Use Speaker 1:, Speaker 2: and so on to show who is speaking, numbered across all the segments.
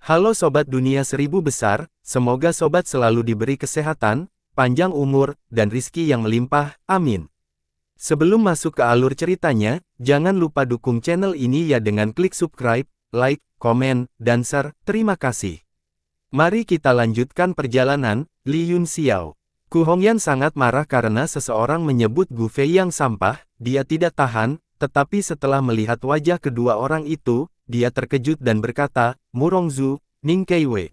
Speaker 1: Halo Sobat Dunia Seribu Besar, semoga Sobat selalu diberi kesehatan, panjang umur, dan rizki yang melimpah, amin. Sebelum masuk ke alur ceritanya, jangan lupa dukung channel ini ya dengan klik subscribe, like, komen, dan share, terima kasih. Mari kita lanjutkan perjalanan. Li Yunxiao. Ku Hongyan sangat marah karena seseorang menyebut Gu Fei yang sampah. Dia tidak tahan, tetapi setelah melihat wajah kedua orang itu, dia terkejut dan berkata, Murongzu, Ning Keiwei.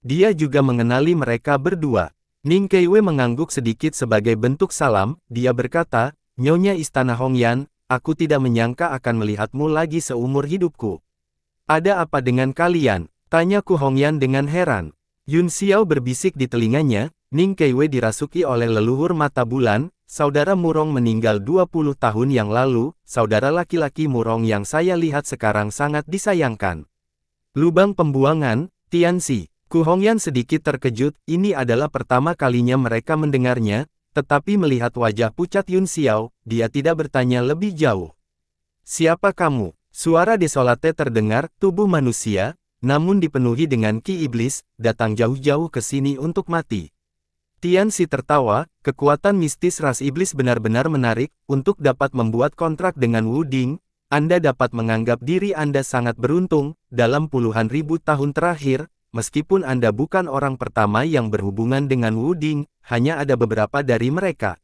Speaker 1: Dia juga mengenali mereka berdua. Ning Keiwei mengangguk sedikit sebagai bentuk salam. Dia berkata, Nyonya Istana Hongyan, aku tidak menyangka akan melihatmu lagi seumur hidupku. Ada apa dengan kalian? Tanya Ku Hongyan dengan heran. Yunxiao berbisik di telinganya, Ning Keiwei dirasuki oleh leluhur mata bulan. Saudara Murong meninggal 20 tahun yang lalu, saudara laki-laki Murong yang saya lihat sekarang sangat disayangkan. Lubang pembuangan, Tianxi. Ku Hongyan sedikit terkejut, ini adalah pertama kalinya mereka mendengarnya, tetapi melihat wajah pucat Yunxiao, dia tidak bertanya lebih jauh. Siapa kamu? Suara desolate terdengar, tubuh manusia, namun dipenuhi dengan ki iblis, datang jauh-jauh ke sini untuk mati. Tianxi tertawa, kekuatan mistis ras iblis benar-benar menarik, untuk dapat membuat kontrak dengan Wu Ding, Anda dapat menganggap diri Anda sangat beruntung, dalam puluhan ribu tahun terakhir, meskipun Anda bukan orang pertama yang berhubungan dengan Wu Ding, hanya ada beberapa dari mereka.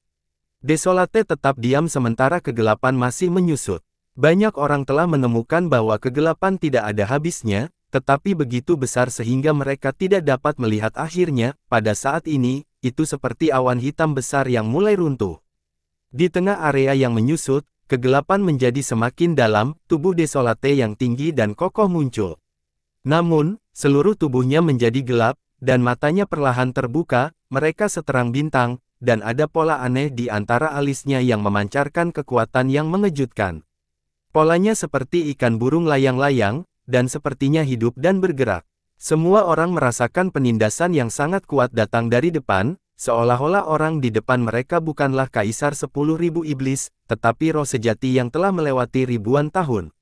Speaker 1: Desolate tetap diam sementara kegelapan masih menyusut. Banyak orang telah menemukan bahwa kegelapan tidak ada habisnya, tetapi begitu besar sehingga mereka tidak dapat melihat akhirnya. Pada saat ini, itu seperti awan hitam besar yang mulai runtuh. Di tengah area yang menyusut, kegelapan menjadi semakin dalam, tubuh desolate yang tinggi dan kokoh muncul. Namun, seluruh tubuhnya menjadi gelap, dan matanya perlahan terbuka, mereka seterang bintang, dan ada pola aneh di antara alisnya yang memancarkan kekuatan yang mengejutkan. Polanya seperti ikan burung layang-layang, dan sepertinya hidup dan bergerak. Semua orang merasakan penindasan yang sangat kuat datang dari depan, seolah-olah orang di depan mereka bukanlah kaisar 10.000 iblis, tetapi roh sejati yang telah melewati ribuan tahun.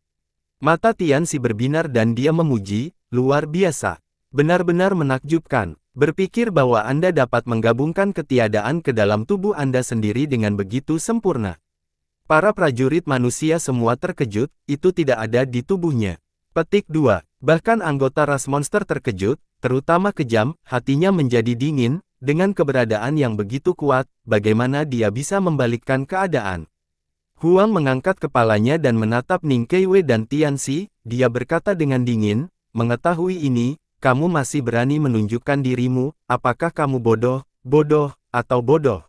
Speaker 1: Mata Tianxi berbinar dan dia memuji, luar biasa. Benar-benar menakjubkan. Berpikir bahwa Anda dapat menggabungkan ketiadaan ke dalam tubuh Anda sendiri dengan begitu sempurna. Para prajurit manusia semua terkejut, itu tidak ada di tubuhnya. Petik 2. Bahkan anggota ras monster terkejut, terutama kejam, hatinya menjadi dingin, dengan keberadaan yang begitu kuat, bagaimana dia bisa membalikkan keadaan. Huang mengangkat kepalanya dan menatap Ning Keiwei dan Tianxi, dia berkata dengan dingin, mengetahui ini, kamu masih berani menunjukkan dirimu, apakah kamu bodoh, atau bodoh?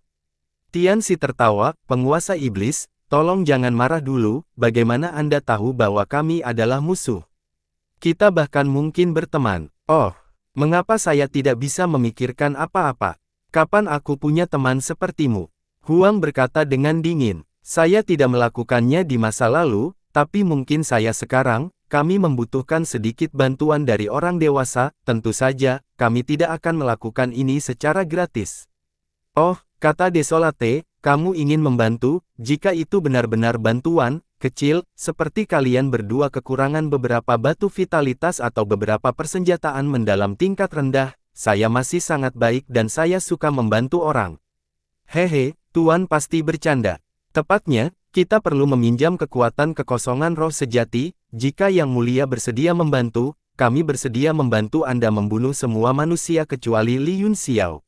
Speaker 1: Tianxi tertawa, penguasa iblis, tolong jangan marah dulu, bagaimana Anda tahu bahwa kami adalah musuh? Kita bahkan mungkin berteman. Oh, mengapa saya tidak bisa memikirkan apa-apa? Kapan aku punya teman sepertimu? Huang berkata dengan dingin. Saya tidak melakukannya di masa lalu, tapi mungkin saya sekarang, kami membutuhkan sedikit bantuan dari orang dewasa, tentu saja, kami tidak akan melakukan ini secara gratis. Oh, kata Desolate, kamu ingin membantu, jika itu benar-benar bantuan, kecil, seperti kalian berdua kekurangan beberapa batu vitalitas atau beberapa persenjataan mendalam tingkat rendah, saya masih sangat baik dan saya suka membantu orang. Hehe, Tuan pasti bercanda. Tepatnya, kita perlu meminjam kekuatan kekosongan roh sejati, jika Yang Mulia bersedia membantu, kami bersedia membantu Anda membunuh semua manusia kecuali Li Yunxiao.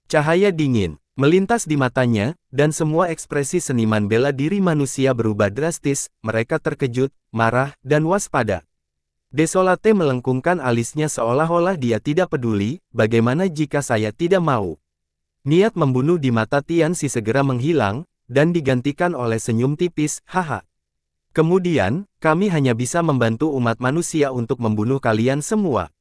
Speaker 1: Cahaya dingin melintas di matanya, dan semua ekspresi seniman bela diri manusia berubah drastis, mereka terkejut, marah, dan waspada. Desolate melengkungkan alisnya seolah-olah dia tidak peduli, bagaimana jika saya tidak mau? Niat membunuh di mata Tianxi segera menghilang, dan digantikan oleh senyum tipis, haha. Kemudian, kami hanya bisa membantu umat manusia untuk membunuh kalian semua.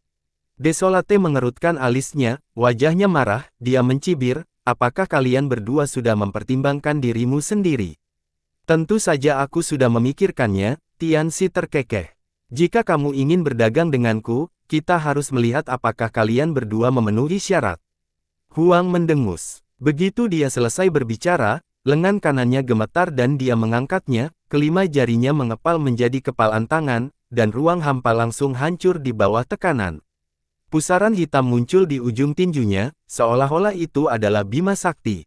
Speaker 1: Desolate mengerutkan alisnya, wajahnya marah, dia mencibir, apakah kalian berdua sudah mempertimbangkan dirimu sendiri? Tentu saja aku sudah memikirkannya, Tianxi terkekeh. Jika kamu ingin berdagang denganku, kita harus melihat apakah kalian berdua memenuhi syarat. Huang mendengus. Begitu dia selesai berbicara, lengan kanannya gemetar dan dia mengangkatnya, kelima jarinya mengepal menjadi kepalan tangan, dan ruang hampa langsung hancur di bawah tekanan. Pusaran hitam muncul di ujung tinjunya, seolah-olah itu adalah Bima Sakti.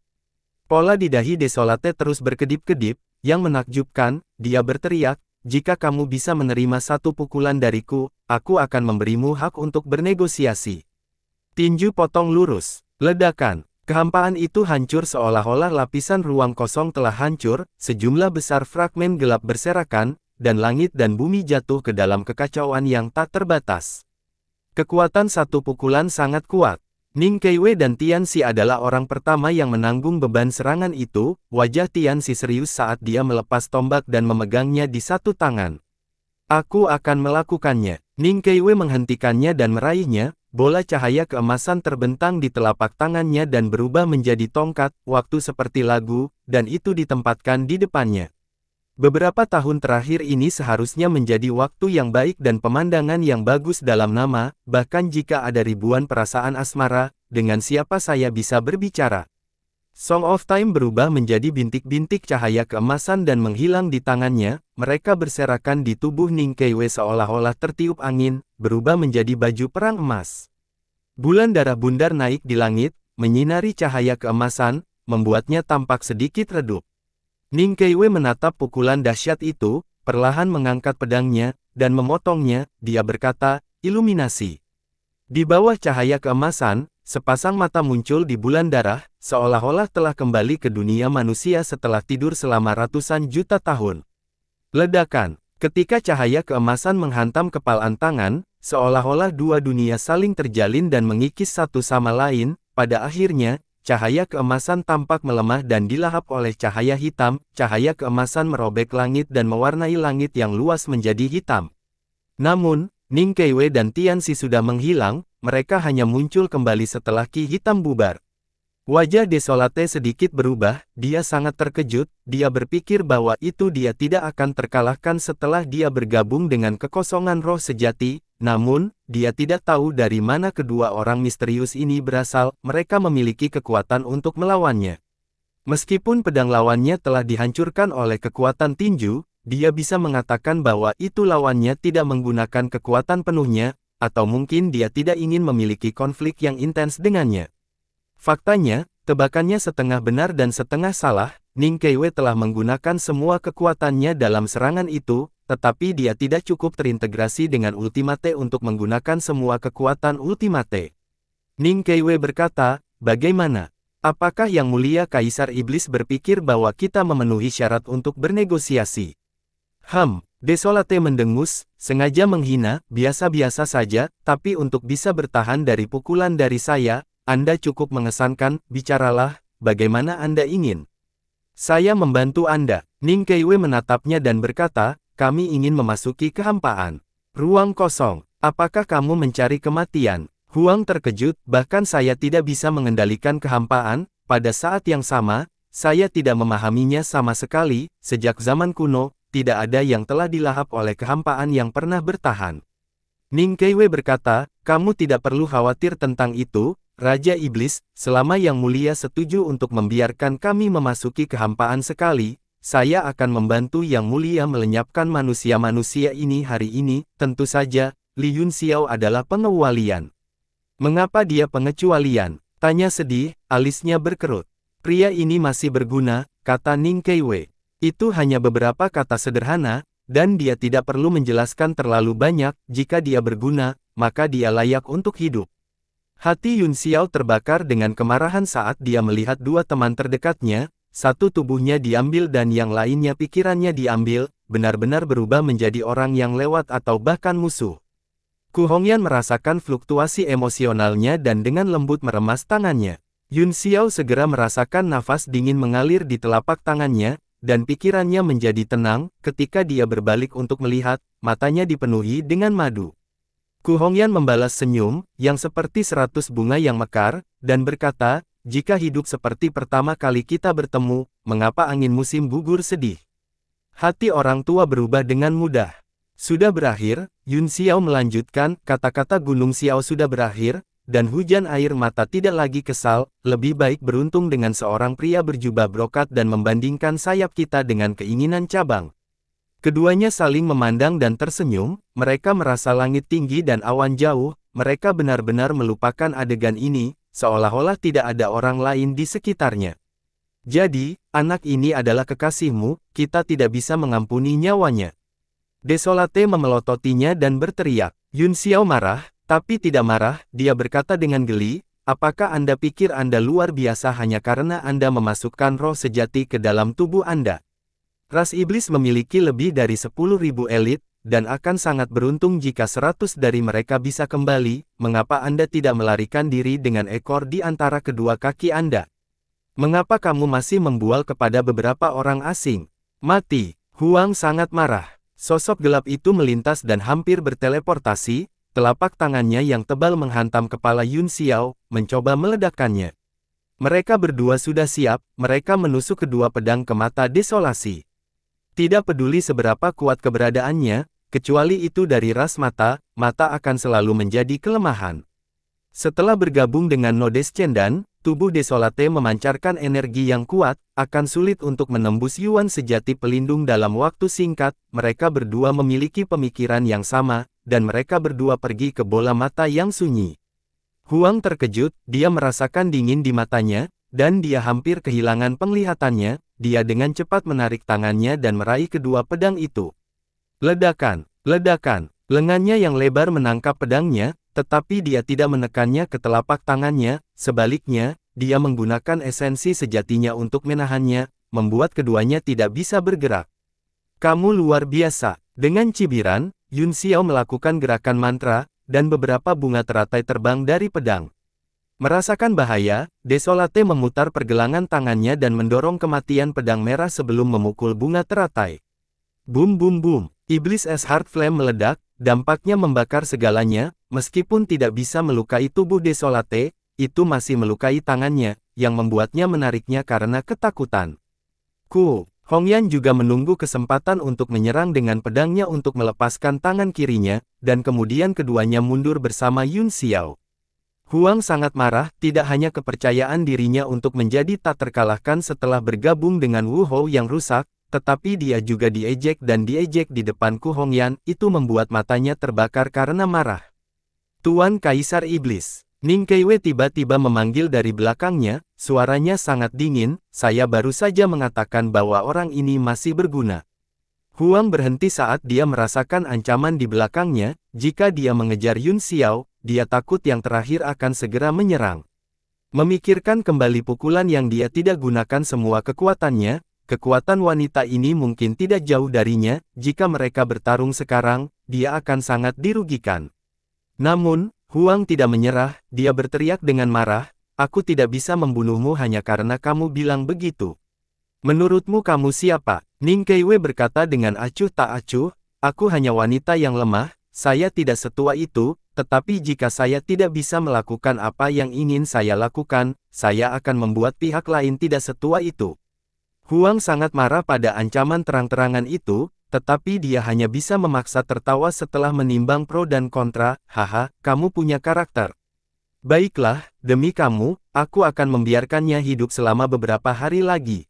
Speaker 1: Pola di dahi Desolate terus berkedip-kedip, yang menakjubkan, dia berteriak, jika kamu bisa menerima satu pukulan dariku, aku akan memberimu hak untuk bernegosiasi. Tinju potong lurus. Ledakan. Kehampaan itu hancur seolah-olah lapisan ruang kosong telah hancur, sejumlah besar fragmen gelap berserakan, dan langit dan bumi jatuh ke dalam kekacauan yang tak terbatas. Kekuatan satu pukulan sangat kuat. Ning Keiwei dan Tianxi adalah orang pertama yang menanggung beban serangan itu. Wajah Tianxi serius saat dia melepas tombak dan memegangnya di satu tangan. Aku akan melakukannya. Ning Keiwei menghentikannya dan meraihnya. Bola cahaya keemasan terbentang di telapak tangannya dan berubah menjadi tongkat, waktu seperti lagu, dan itu ditempatkan di depannya. Beberapa tahun terakhir ini seharusnya menjadi waktu yang baik dan pemandangan yang bagus dalam nama, bahkan jika ada ribuan perasaan asmara, dengan siapa saya bisa berbicara. Song of Time berubah menjadi bintik-bintik cahaya keemasan dan menghilang di tangannya, mereka berserakan di tubuh Ning Keiwei seolah-olah tertiup angin, berubah menjadi baju perang emas. Bulan darah bundar naik di langit, menyinari cahaya keemasan, membuatnya tampak sedikit redup. Ning Keiwei menatap pukulan dahsyat itu, perlahan mengangkat pedangnya, dan memotongnya, dia berkata, iluminasi. Di bawah cahaya keemasan, sepasang mata muncul di bulan darah, seolah-olah telah kembali ke dunia manusia setelah tidur selama ratusan juta tahun. Ledakan. Ketika cahaya keemasan menghantam kepalan tangan, seolah-olah dua dunia saling terjalin dan mengikis satu sama lain, pada akhirnya, cahaya keemasan tampak melemah dan dilahap oleh cahaya hitam, cahaya keemasan merobek langit dan mewarnai langit yang luas menjadi hitam. Namun, Ning Keiwei dan Tianxi sudah menghilang, mereka hanya muncul kembali setelah Ki hitam bubar. Wajah Desolate sedikit berubah, dia sangat terkejut, dia berpikir bahwa itu dia tidak akan terkalahkan setelah dia bergabung dengan kekosongan roh sejati, namun, dia tidak tahu dari mana kedua orang misterius ini berasal, mereka memiliki kekuatan untuk melawannya. Meskipun pedang lawannya telah dihancurkan oleh kekuatan tinju, dia bisa mengatakan bahwa itu lawannya tidak menggunakan kekuatan penuhnya, atau mungkin dia tidak ingin memiliki konflik yang intens dengannya. Faktanya, tebakannya setengah benar dan setengah salah, Ning Keiwei telah menggunakan semua kekuatannya dalam serangan itu, tetapi dia tidak cukup terintegrasi dengan Ultimate untuk menggunakan semua kekuatan Ultimate. Ning Keiwei berkata, bagaimana? Apakah Yang Mulia Kaisar Iblis berpikir bahwa kita memenuhi syarat untuk bernegosiasi? Desolate mendengus, sengaja menghina, biasa-biasa saja, tapi untuk bisa bertahan dari pukulan dari saya, Anda cukup mengesankan, bicaralah, bagaimana Anda ingin. Saya membantu Anda. Ning Keiwei menatapnya dan berkata, kami ingin memasuki kehampaan. Ruang kosong, apakah kamu mencari kematian? Huang terkejut, bahkan saya tidak bisa mengendalikan kehampaan, pada saat yang sama, saya tidak memahaminya sama sekali, sejak zaman kuno, tidak ada yang telah dilahap oleh kehampaan yang pernah bertahan. Ning Keiwei berkata, kamu tidak perlu khawatir tentang itu, Raja Iblis, selama Yang Mulia setuju untuk membiarkan kami memasuki kehampaan sekali, saya akan membantu Yang Mulia melenyapkan manusia-manusia ini hari ini, tentu saja, Li Yunxiao adalah pengecualian. Mengapa dia pengecualian? Tanya sedih, alisnya berkerut. Pria ini masih berguna, kata Ning Keiwei. Itu hanya beberapa kata sederhana, dan dia tidak perlu menjelaskan terlalu banyak, jika dia berguna, maka dia layak untuk hidup. Hati Yunxiao terbakar dengan kemarahan saat dia melihat dua teman terdekatnya, satu tubuhnya diambil dan yang lainnya pikirannya diambil, benar-benar berubah menjadi orang yang lewat atau bahkan musuh. Ku Hongyan merasakan fluktuasi emosionalnya dan dengan lembut meremas tangannya. Yunxiao segera merasakan nafas dingin mengalir di telapak tangannya, dan pikirannya menjadi tenang, ketika dia berbalik untuk melihat, matanya dipenuhi dengan madu. Ku Hongyan membalas senyum, yang seperti 100 bunga yang mekar, dan berkata, jika hidup seperti pertama kali kita bertemu, mengapa angin musim gugur sedih? Hati orang tua berubah dengan mudah. Sudah berakhir, Yunxiao melanjutkan, kata-kata Gunung Xiao sudah berakhir, dan hujan air mata tidak lagi kesal, lebih baik beruntung dengan seorang pria berjubah brokat dan membandingkan sayap kita dengan keinginan cabang. Keduanya saling memandang dan tersenyum, mereka merasa langit tinggi dan awan jauh, mereka benar-benar melupakan adegan ini, seolah-olah tidak ada orang lain di sekitarnya. Jadi, anak ini adalah kekasihmu, kita tidak bisa mengampuni nyawanya. Desolate memelototinya dan berteriak. Yun Xiao marah, tapi tidak marah, dia berkata dengan geli, apakah Anda pikir Anda luar biasa hanya karena Anda memasukkan roh sejati ke dalam tubuh Anda? Ras iblis memiliki lebih dari 10.000 elit, dan akan sangat beruntung jika 100 dari mereka bisa kembali, mengapa Anda tidak melarikan diri dengan ekor di antara kedua kaki Anda? Mengapa kamu masih membual kepada beberapa orang asing? Mati! Huang sangat marah. Sosok gelap itu melintas dan hampir berteleportasi, telapak tangannya yang tebal menghantam kepala Yun Xiao, mencoba meledakkannya. Mereka berdua sudah siap, mereka menusuk kedua pedang ke mata desolasi. Tidak peduli seberapa kuat keberadaannya, kecuali itu dari ras mata, mata akan selalu menjadi kelemahan. Setelah bergabung dengan Nodes Cendan, tubuh Desolate memancarkan energi yang kuat, akan sulit untuk menembus Yuan sejati pelindung dalam waktu singkat, mereka berdua memiliki pemikiran yang sama, dan mereka berdua pergi ke bola mata yang sunyi. Huang terkejut, dia merasakan dingin di matanya, dan dia hampir kehilangan penglihatannya, dia dengan cepat menarik tangannya dan meraih kedua pedang itu. Ledakan, ledakan, lengannya yang lebar menangkap pedangnya, tetapi dia tidak menekannya ke telapak tangannya, sebaliknya, dia menggunakan esensi sejatinya untuk menahannya, membuat keduanya tidak bisa bergerak. Kamu luar biasa. Dengan cibiran, Yun Xiao melakukan gerakan mantra, dan beberapa bunga teratai terbang dari pedang. Merasakan bahaya, Desolate memutar pergelangan tangannya dan mendorong kematian pedang merah sebelum memukul bunga teratai. Boom boom boom, iblis es Heart Flame meledak, dampaknya membakar segalanya, meskipun tidak bisa melukai tubuh Desolate, itu masih melukai tangannya, yang membuatnya menariknya karena ketakutan. Hongyan juga menunggu kesempatan untuk menyerang dengan pedangnya untuk melepaskan tangan kirinya, dan kemudian keduanya mundur bersama Yun Xiao. Huang sangat marah, tidak hanya kepercayaan dirinya untuk menjadi tak terkalahkan setelah bergabung dengan Wu Hou yang rusak, tetapi dia juga diejek di depan Ku Hongyan, itu membuat matanya terbakar karena marah. Tuan Kaisar Iblis. Ning Keiwei tiba-tiba memanggil dari belakangnya, suaranya sangat dingin, saya baru saja mengatakan bahwa orang ini masih berguna. Huang berhenti saat dia merasakan ancaman di belakangnya, jika dia mengejar Yun Xiao, dia takut yang terakhir akan segera menyerang. Memikirkan kembali pukulan yang dia tidak gunakan semua kekuatannya, kekuatan wanita ini mungkin tidak jauh darinya, jika mereka bertarung sekarang, dia akan sangat dirugikan. Namun, Huang tidak menyerah, dia berteriak dengan marah, aku tidak bisa membunuhmu hanya karena kamu bilang begitu. Menurutmu kamu siapa? Ning Keiwei berkata dengan acuh tak acuh, aku hanya wanita yang lemah, saya tidak setua itu, tetapi jika saya tidak bisa melakukan apa yang ingin saya lakukan, saya akan membuat pihak lain tidak setua itu. Huang sangat marah pada ancaman terang-terangan itu, tetapi dia hanya bisa memaksa tertawa setelah menimbang pro dan kontra, haha, kamu punya karakter. Baiklah, demi kamu, aku akan membiarkannya hidup selama beberapa hari lagi.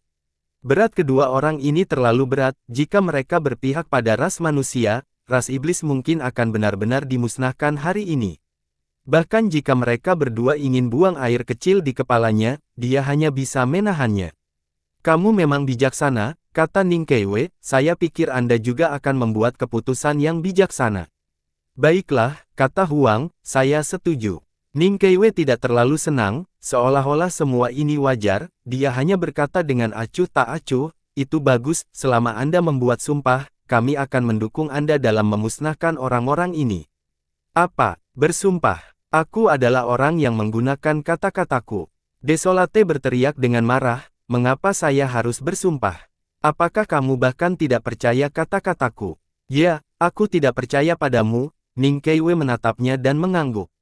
Speaker 1: Berat kedua orang ini terlalu berat, jika mereka berpihak pada ras manusia, ras iblis mungkin akan benar-benar dimusnahkan hari ini. Bahkan jika mereka berdua ingin buang air kecil di kepalanya, dia hanya bisa menahannya. Kamu memang bijaksana, kata Ning Keiwei, saya pikir Anda juga akan membuat keputusan yang bijaksana. Baiklah, kata Huang, saya setuju. Ning Keiwei tidak terlalu senang, seolah-olah semua ini wajar, dia hanya berkata dengan acuh tak acuh, itu bagus, selama Anda membuat sumpah, kami akan mendukung Anda dalam memusnahkan orang-orang ini. Apa? Bersumpah. Aku adalah orang yang menggunakan kata-kataku. Desolate berteriak dengan marah, mengapa saya harus bersumpah? Apakah kamu bahkan tidak percaya kata-kataku? Ya, aku tidak percaya padamu, Ning Keiwei menatapnya dan mengangguk.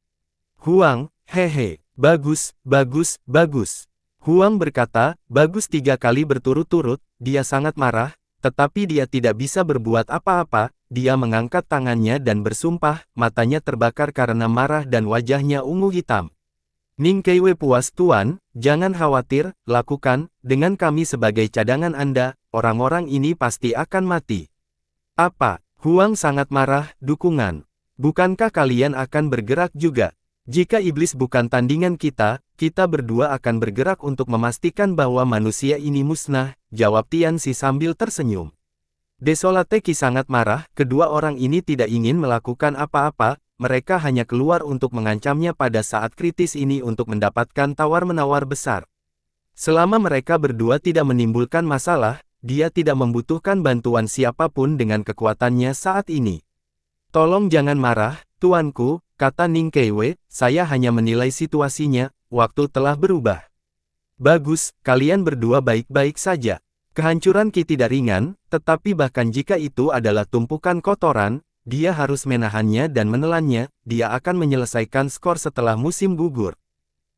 Speaker 1: Huang, hehe, bagus, bagus, bagus. Huang berkata, bagus 3 kali berturut-turut, dia sangat marah, tetapi dia tidak bisa berbuat apa-apa, dia mengangkat tangannya dan bersumpah, matanya terbakar karena marah dan wajahnya ungu hitam. Ning Keiwei puas tuan, jangan khawatir, lakukan, dengan kami sebagai cadangan Anda, orang-orang ini pasti akan mati. Apa? Huang sangat marah, dukungan. Bukankah kalian akan bergerak juga? Jika iblis bukan tandingan kita, kita berdua akan bergerak untuk memastikan bahwa manusia ini musnah, jawab Tianxi sambil tersenyum. Desolate Qi sangat marah, kedua orang ini tidak ingin melakukan apa-apa, mereka hanya keluar untuk mengancamnya pada saat kritis ini untuk mendapatkan tawar-menawar besar. Selama mereka berdua tidak menimbulkan masalah, dia tidak membutuhkan bantuan siapapun dengan kekuatannya saat ini. Tolong jangan marah, tuanku, kata Ning Keiwei, saya hanya menilai situasinya, waktu telah berubah. Bagus, kalian berdua baik-baik saja. Kehancuran Qi tidak ringan, tetapi bahkan jika itu adalah tumpukan kotoran, dia harus menahannya dan menelannya, dia akan menyelesaikan skor setelah musim gugur.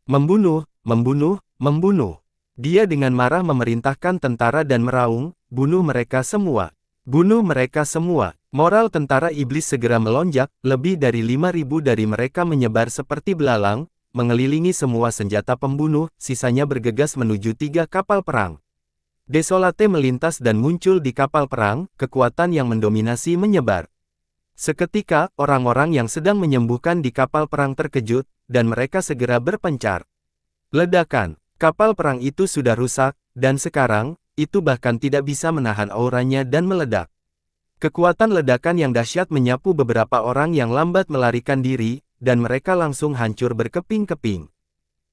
Speaker 1: Membunuh, membunuh, membunuh. Dia dengan marah memerintahkan tentara dan meraung, bunuh mereka semua. Bunuh mereka semua. Moral tentara iblis segera melonjak, lebih dari 5.000 dari mereka menyebar seperti belalang, mengelilingi semua senjata pembunuh, sisanya bergegas menuju 3 kapal perang. Desolate melintas dan muncul di kapal perang, kekuatan yang mendominasi menyebar. Seketika, orang-orang yang sedang menyembuhkan di kapal perang terkejut, dan mereka segera berpencar. Ledakan. Kapal perang itu sudah rusak, dan sekarang, itu bahkan tidak bisa menahan auranya dan meledak. Kekuatan ledakan yang dahsyat menyapu beberapa orang yang lambat melarikan diri, dan mereka langsung hancur berkeping-keping.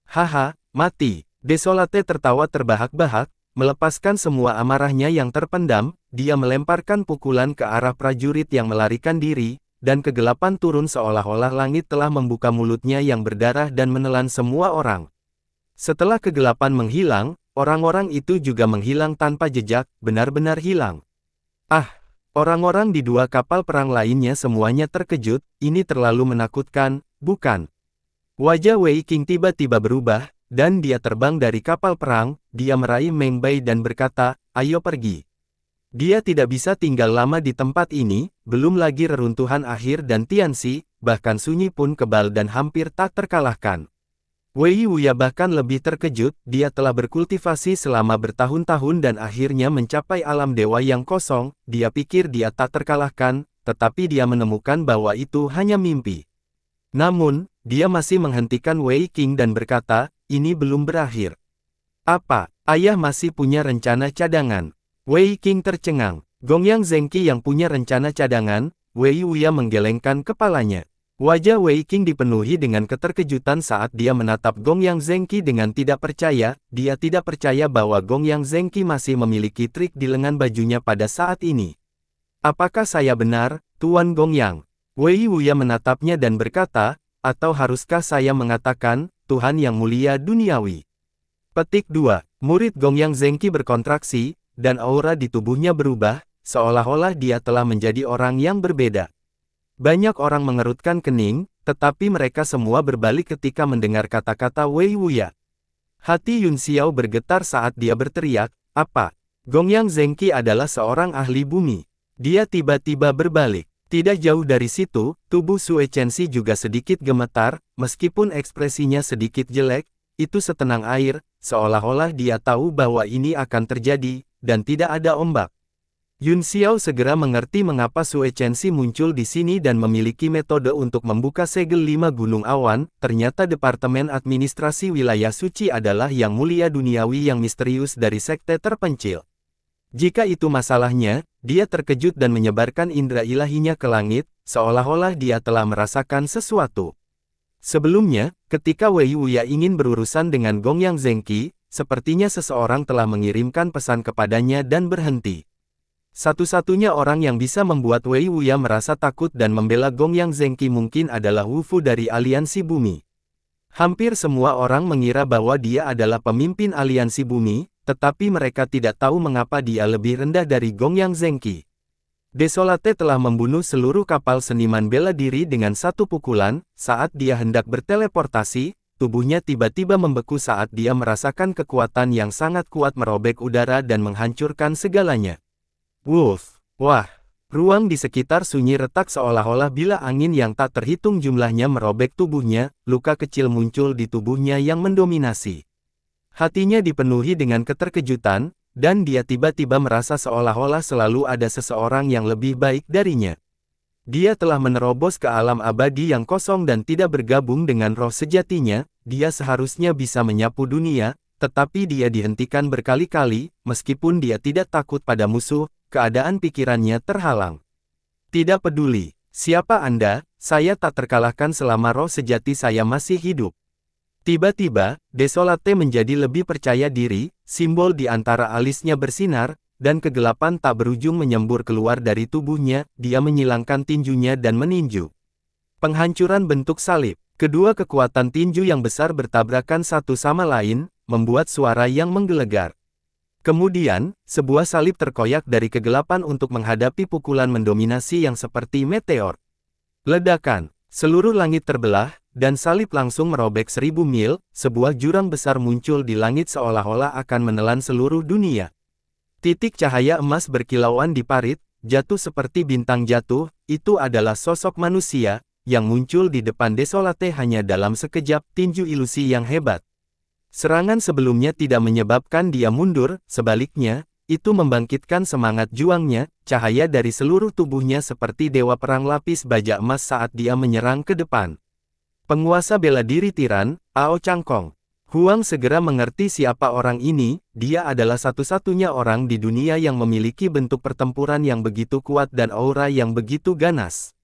Speaker 1: Haha, mati. Desolate tertawa terbahak-bahak, melepaskan semua amarahnya yang terpendam, dia melemparkan pukulan ke arah prajurit yang melarikan diri, dan kegelapan turun seolah-olah langit telah membuka mulutnya yang berdarah dan menelan semua orang. Setelah kegelapan menghilang, orang-orang itu juga menghilang tanpa jejak, benar-benar hilang. Ah! Orang-orang di 2 kapal perang lainnya semuanya terkejut, ini terlalu menakutkan, bukan? Wajah Wei Qing tiba-tiba berubah, dan dia terbang dari kapal perang, dia meraih Meng Bai dan berkata, ayo pergi. Dia tidak bisa tinggal lama di tempat ini, belum lagi reruntuhan akhir dan Tianxi, bahkan Sunyi pun kebal dan hampir tak terkalahkan. Wei Wuya bahkan lebih terkejut, dia telah berkultivasi selama bertahun-tahun dan akhirnya mencapai alam dewa yang kosong, dia pikir dia tak terkalahkan, tetapi dia menemukan bahwa itu hanya mimpi. Namun, dia masih menghentikan Wei Qing dan berkata, ini belum berakhir. Apa? Ayah masih punya rencana cadangan? Wei Qing tercengang. Gongyang Zengqi yang punya rencana cadangan, Wei Wuya menggelengkan kepalanya. Wajah Wei Qing dipenuhi dengan keterkejutan saat dia menatap Gongyang Zengqi dengan tidak percaya, dia tidak percaya bahwa Gongyang Zengqi masih memiliki trik di lengan bajunya pada saat ini. Apakah saya benar, Tuan Gongyang? Wei Wuya menatapnya dan berkata, atau haruskah saya mengatakan, Tuhan yang mulia duniawi? Petik 2. Murid Gongyang Zengqi berkontraksi, dan aura di tubuhnya berubah, seolah-olah dia telah menjadi orang yang berbeda. Banyak orang mengerutkan kening, tetapi mereka semua berbalik ketika mendengar kata-kata Wei Wuya. Hati Yun Xiao bergetar saat dia berteriak, apa? Gongyang Zengqi adalah seorang ahli bumi. Dia tiba-tiba berbalik. Tidak jauh dari situ, tubuh Sue Chenxi juga sedikit gemetar, meskipun ekspresinya sedikit jelek, itu setenang air, seolah-olah dia tahu bahwa ini akan terjadi, dan tidak ada ombak. Yun Xiao segera mengerti mengapa Sue Chenxi muncul di sini dan memiliki metode untuk membuka segel 5 gunung awan, ternyata Departemen Administrasi Wilayah Suci adalah yang mulia duniawi yang misterius dari sekte terpencil. Jika itu masalahnya, dia terkejut dan menyebarkan indera ilahinya ke langit, seolah-olah dia telah merasakan sesuatu. Sebelumnya, ketika Wei Wuya ingin berurusan dengan Gongyang Zengqi, sepertinya seseorang telah mengirimkan pesan kepadanya dan berhenti. Satu-satunya orang yang bisa membuat Wei Wuya merasa takut dan membela Gongyang Zengqi mungkin adalah Wu Fu dari Aliansi Bumi. Hampir semua orang mengira bahwa dia adalah pemimpin Aliansi Bumi, tetapi mereka tidak tahu mengapa dia lebih rendah dari Gongyang Zengqi. Desolate telah membunuh seluruh kapal seniman bela diri dengan satu pukulan, saat dia hendak berteleportasi, tubuhnya tiba-tiba membeku saat dia merasakan kekuatan yang sangat kuat merobek udara dan menghancurkan segalanya. Wolf. Wah. Ruang di sekitar sunyi retak seolah-olah bila angin yang tak terhitung jumlahnya merobek tubuhnya, luka kecil muncul di tubuhnya yang mendominasi. Hatinya dipenuhi dengan keterkejutan, dan dia tiba-tiba merasa seolah-olah selalu ada seseorang yang lebih baik darinya. Dia telah menerobos ke alam abadi yang kosong dan tidak bergabung dengan roh sejatinya. Dia seharusnya bisa menyapu dunia, tetapi dia dihentikan berkali-kali, meskipun dia tidak takut pada musuh, keadaan pikirannya terhalang. Tidak peduli siapa Anda, saya tak terkalahkan selama roh sejati saya masih hidup. Tiba-tiba, Desolate menjadi lebih percaya diri, simbol di antara alisnya bersinar, dan kegelapan tak berujung menyembur keluar dari tubuhnya. Dia menyilangkan tinjunya dan meninju. Penghancuran bentuk salib. Kedua kekuatan tinju yang besar bertabrakan satu sama lain, membuat suara yang menggelegar. Kemudian, sebuah salib terkoyak dari kegelapan untuk menghadapi pukulan mendominasi yang seperti meteor. Ledakan. Seluruh langit terbelah, dan salib langsung merobek 1000 mil. Sebuah jurang besar muncul di langit seolah-olah akan menelan seluruh dunia. Titik cahaya emas berkilauan di parit, jatuh seperti bintang jatuh. Itu adalah sosok manusia, yang muncul di depan Desolate hanya dalam sekejap. Tinju ilusi yang hebat. Serangan sebelumnya tidak menyebabkan dia mundur, sebaliknya, itu membangkitkan semangat juangnya. Cahaya dari seluruh tubuhnya seperti dewa perang lapis baja emas saat dia menyerang ke depan. Penguasa bela diri tiran, Ao Changkong. Huang segera mengerti siapa orang ini. Dia adalah satu-satunya orang di dunia yang memiliki bentuk pertempuran yang begitu kuat dan aura yang begitu ganas.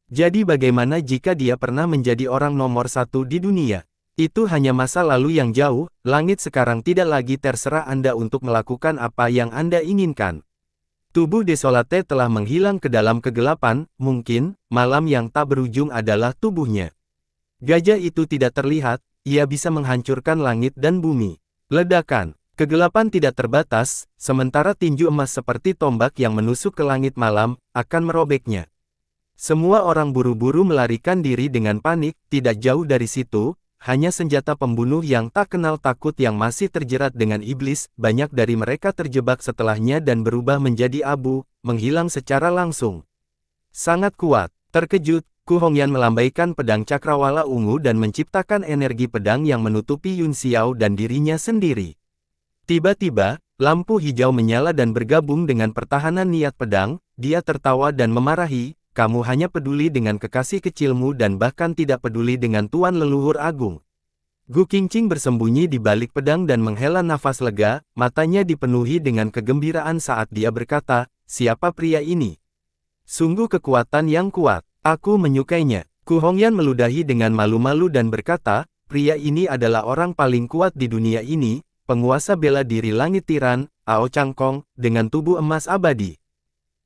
Speaker 1: Jadi bagaimana jika dia pernah menjadi orang nomor 1 di dunia? Itu hanya masa lalu yang jauh. Langit sekarang tidak lagi terserah Anda untuk melakukan apa yang Anda inginkan. Tubuh Desolate telah menghilang ke dalam kegelapan. Mungkin, malam yang tak berujung adalah tubuhnya. Gajah itu tidak terlihat. Ia bisa menghancurkan langit dan bumi. Ledakan. Kegelapan tidak terbatas, sementara tinju emas seperti tombak yang menusuk ke langit malam, akan merobeknya. Semua orang buru-buru melarikan diri dengan panik. Tidak jauh dari situ, hanya senjata pembunuh yang tak kenal takut yang masih terjerat dengan iblis. Banyak dari mereka terjebak setelahnya dan berubah menjadi abu, menghilang secara langsung. Sangat kuat. Terkejut, Ku Hongyan melambaikan pedang cakrawala ungu dan menciptakan energi pedang yang menutupi Yun Xiao dan dirinya sendiri. Tiba-tiba, lampu hijau menyala dan bergabung dengan pertahanan niat pedang. Dia tertawa dan memarahi, kamu hanya peduli dengan kekasih kecilmu dan bahkan tidak peduli dengan Tuan Leluhur Agung. Gu Qingqing bersembunyi di balik pedang dan menghela nafas lega, matanya dipenuhi dengan kegembiraan saat dia berkata, siapa pria ini? Sungguh kekuatan yang kuat. Aku menyukainya. Ku Hongyan meludahi dengan malu-malu dan berkata, pria ini adalah orang paling kuat di dunia ini, penguasa bela diri langit tiran, Ao Changkong, dengan tubuh emas abadi.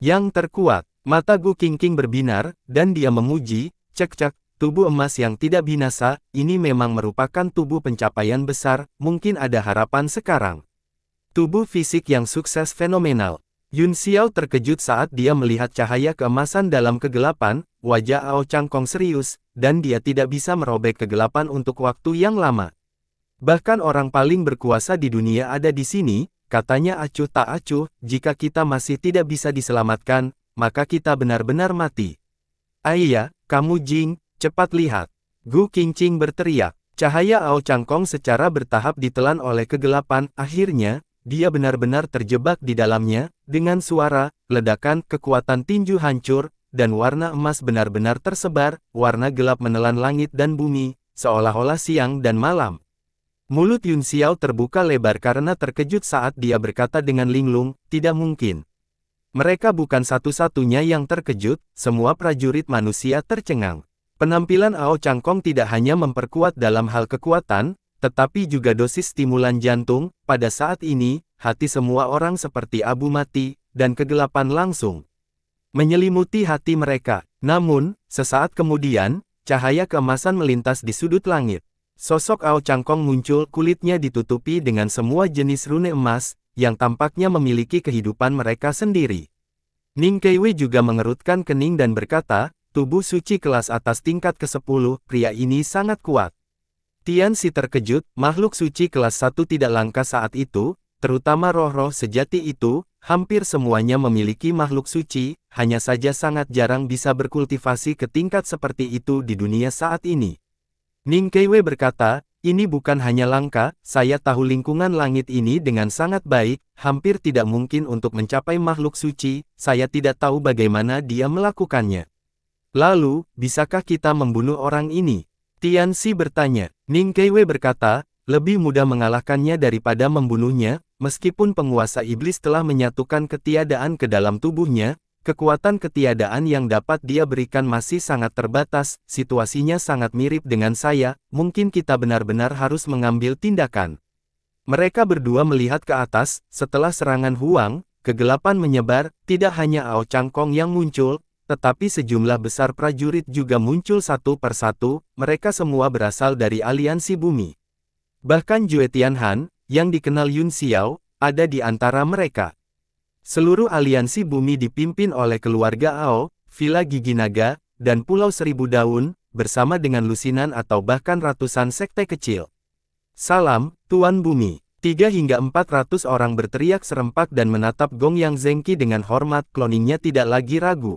Speaker 1: Yang terkuat. Mata Gu Qingqing berbinar, dan dia memuji, cek-cek, tubuh emas yang tidak binasa, ini memang merupakan tubuh pencapaian besar, mungkin ada harapan sekarang. Tubuh fisik yang sukses fenomenal. Yun Xiao terkejut saat dia melihat cahaya keemasan dalam kegelapan. Wajah Ao Changkong serius, dan dia tidak bisa merobek kegelapan untuk waktu yang lama. Bahkan orang paling berkuasa di dunia ada di sini, katanya acuh tak acuh, jika kita masih tidak bisa diselamatkan, maka kita benar-benar mati. Ayah, kamu Jing, cepat lihat. Gu Qingqing berteriak. Cahaya Ao Changkong secara bertahap ditelan oleh kegelapan. Akhirnya, dia benar-benar terjebak di dalamnya. Dengan suara, ledakan, kekuatan tinju hancur, dan warna emas benar-benar tersebar. Warna gelap menelan langit dan bumi, seolah-olah siang dan malam. Mulut Yun Xiao terbuka lebar karena terkejut saat dia berkata dengan linglung, tidak mungkin. Mereka bukan satu-satunya yang terkejut, semua prajurit manusia tercengang. Penampilan Ao Changkong tidak hanya memperkuat dalam hal kekuatan, tetapi juga dosis stimulan jantung. Pada saat ini, hati semua orang seperti abu mati, dan kegelapan langsung menyelimuti hati mereka. Namun, sesaat kemudian, cahaya keemasan melintas di sudut langit. Sosok Ao Changkong muncul, kulitnya ditutupi dengan semua jenis rune emas, yang tampaknya memiliki kehidupan mereka sendiri. Ning Keiwei juga mengerutkan kening dan berkata, tubuh suci kelas atas tingkat ke-10, pria ini sangat kuat. Tian Si terkejut, makhluk suci kelas 1 tidak langka saat itu, terutama roh-roh sejati itu. Hampir semuanya memiliki makhluk suci, hanya saja sangat jarang bisa berkultivasi ke tingkat seperti itu di dunia saat ini. Ning Keiwei berkata, Ini bukan hanya langka, saya tahu lingkungan langit ini dengan sangat baik, hampir tidak mungkin untuk mencapai makhluk suci, saya tidak tahu bagaimana dia melakukannya. Lalu, bisakah kita membunuh orang ini? Tianxi bertanya. Ning Keiwei berkata, lebih mudah mengalahkannya daripada membunuhnya, meskipun penguasa iblis telah menyatukan ketiadaan ke dalam tubuhnya, kekuatan ketiadaan yang dapat dia berikan masih sangat terbatas, situasinya sangat mirip dengan saya, mungkin kita benar-benar harus mengambil tindakan. Mereka berdua melihat ke atas, setelah serangan Huang, kegelapan menyebar, tidak hanya Ao Changkong yang muncul, tetapi sejumlah besar prajurit juga muncul satu persatu, mereka semua berasal dari aliansi bumi. Bahkan Jue Tianhan, yang dikenal Yun Xiao, ada di antara mereka. Seluruh aliansi bumi dipimpin oleh keluarga Ao, Villa Gigi Naga, dan Pulau Seribu Daun, bersama dengan lusinan atau bahkan ratusan sekte kecil. Salam, Tuan Bumi. 3 hingga 400 orang berteriak serempak dan menatap Gongyang Zengqi dengan hormat, cloningnya tidak lagi ragu.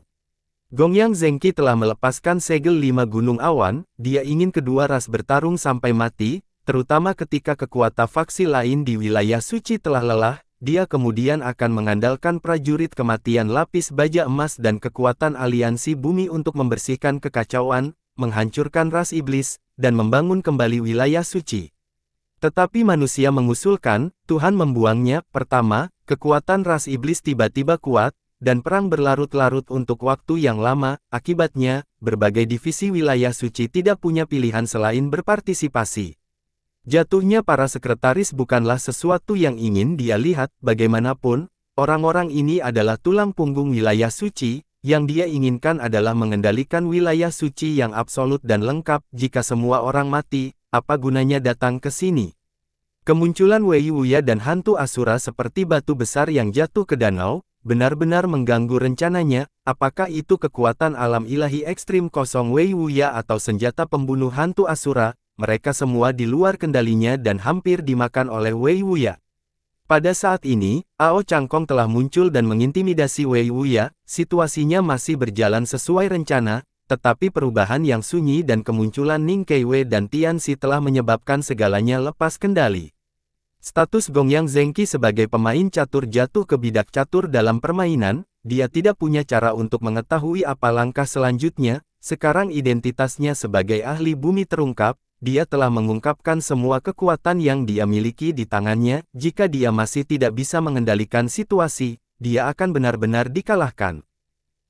Speaker 1: Gongyang Zengqi telah melepaskan segel 5 gunung awan, dia ingin kedua ras bertarung sampai mati, terutama ketika kekuatan faksi lain di wilayah suci telah lelah. Dia kemudian akan mengandalkan prajurit kematian lapis baja emas dan kekuatan aliansi bumi untuk membersihkan kekacauan, menghancurkan ras iblis, dan membangun kembali wilayah suci. Tetapi manusia mengusulkan, Tuhan membuangnya. Pertama, kekuatan ras iblis tiba-tiba kuat, dan perang berlarut-larut untuk waktu yang lama, akibatnya, berbagai divisi wilayah suci tidak punya pilihan selain berpartisipasi. Jatuhnya para sekretaris bukanlah sesuatu yang ingin dia lihat, bagaimanapun, orang-orang ini adalah tulang punggung wilayah suci, yang dia inginkan adalah mengendalikan wilayah suci yang absolut dan lengkap. Jika semua orang mati, apa gunanya datang ke sini? Kemunculan Wei Wuya dan hantu Asura seperti batu besar yang jatuh ke danau, benar-benar mengganggu rencananya. Apakah itu kekuatan alam ilahi ekstrim kosong Wei Wuya atau senjata pembunuh hantu Asura? Mereka semua di luar kendalinya dan hampir dimakan oleh Wei Wuya. Pada saat ini, Ao Changkong telah muncul dan mengintimidasi Wei Wuya, situasinya masih berjalan sesuai rencana, tetapi perubahan yang sunyi dan kemunculan Ning Keiwei dan Tianxi telah menyebabkan segalanya lepas kendali. Status Gongyang Zengqi sebagai pemain catur jatuh ke bidak catur dalam permainan, dia tidak punya cara untuk mengetahui apa langkah selanjutnya, sekarang identitasnya sebagai ahli bumi terungkap. Dia telah mengungkapkan semua kekuatan yang dia miliki di tangannya. Jika dia masih tidak bisa mengendalikan situasi, dia akan benar-benar dikalahkan.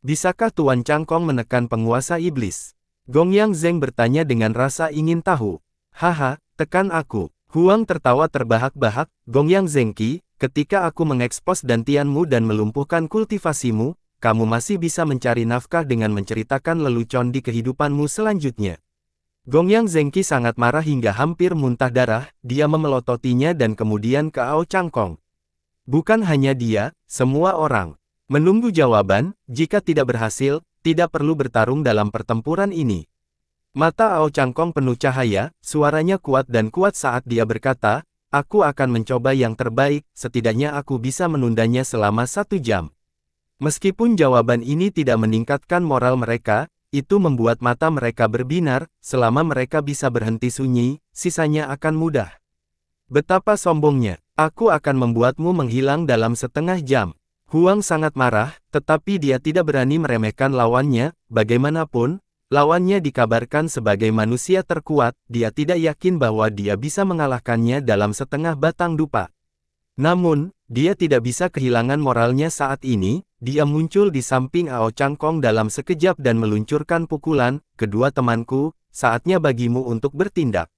Speaker 1: Bisakah Tuan Changkong menekan penguasa iblis? Gongyang Zeng bertanya dengan rasa ingin tahu. Haha, tekan aku. Huang tertawa terbahak-bahak. Gongyang Zengqi, ketika aku mengekspos dantianmu dan melumpuhkan kultivasimu, kamu masih bisa mencari nafkah dengan menceritakan lelucon di kehidupanmu selanjutnya. Gongyang Zengqi sangat marah hingga hampir muntah darah, dia memelototinya dan kemudian ke Ao Changkong. Bukan hanya dia, semua orang menunggu jawaban. Jika tidak berhasil, tidak perlu bertarung dalam pertempuran ini. Mata Ao Changkong penuh cahaya, suaranya kuat dan kuat saat dia berkata, aku akan mencoba yang terbaik, setidaknya aku bisa menundanya selama 1 jam. Meskipun jawaban ini tidak meningkatkan moral mereka, itu membuat mata mereka berbinar. Selama mereka bisa berhenti sunyi, sisanya akan mudah. Betapa sombongnya, aku akan membuatmu menghilang dalam 1/2 jam. Huang sangat marah, tetapi dia tidak berani meremehkan lawannya. Bagaimanapun, lawannya dikabarkan sebagai manusia terkuat, dia tidak yakin bahwa dia bisa mengalahkannya dalam 1/2 batang dupa. Namun, dia tidak bisa kehilangan moralnya saat ini. Dia muncul di samping Ao Changkong dalam sekejap dan meluncurkan pukulan. Kedua temanku, saatnya bagimu untuk bertindak.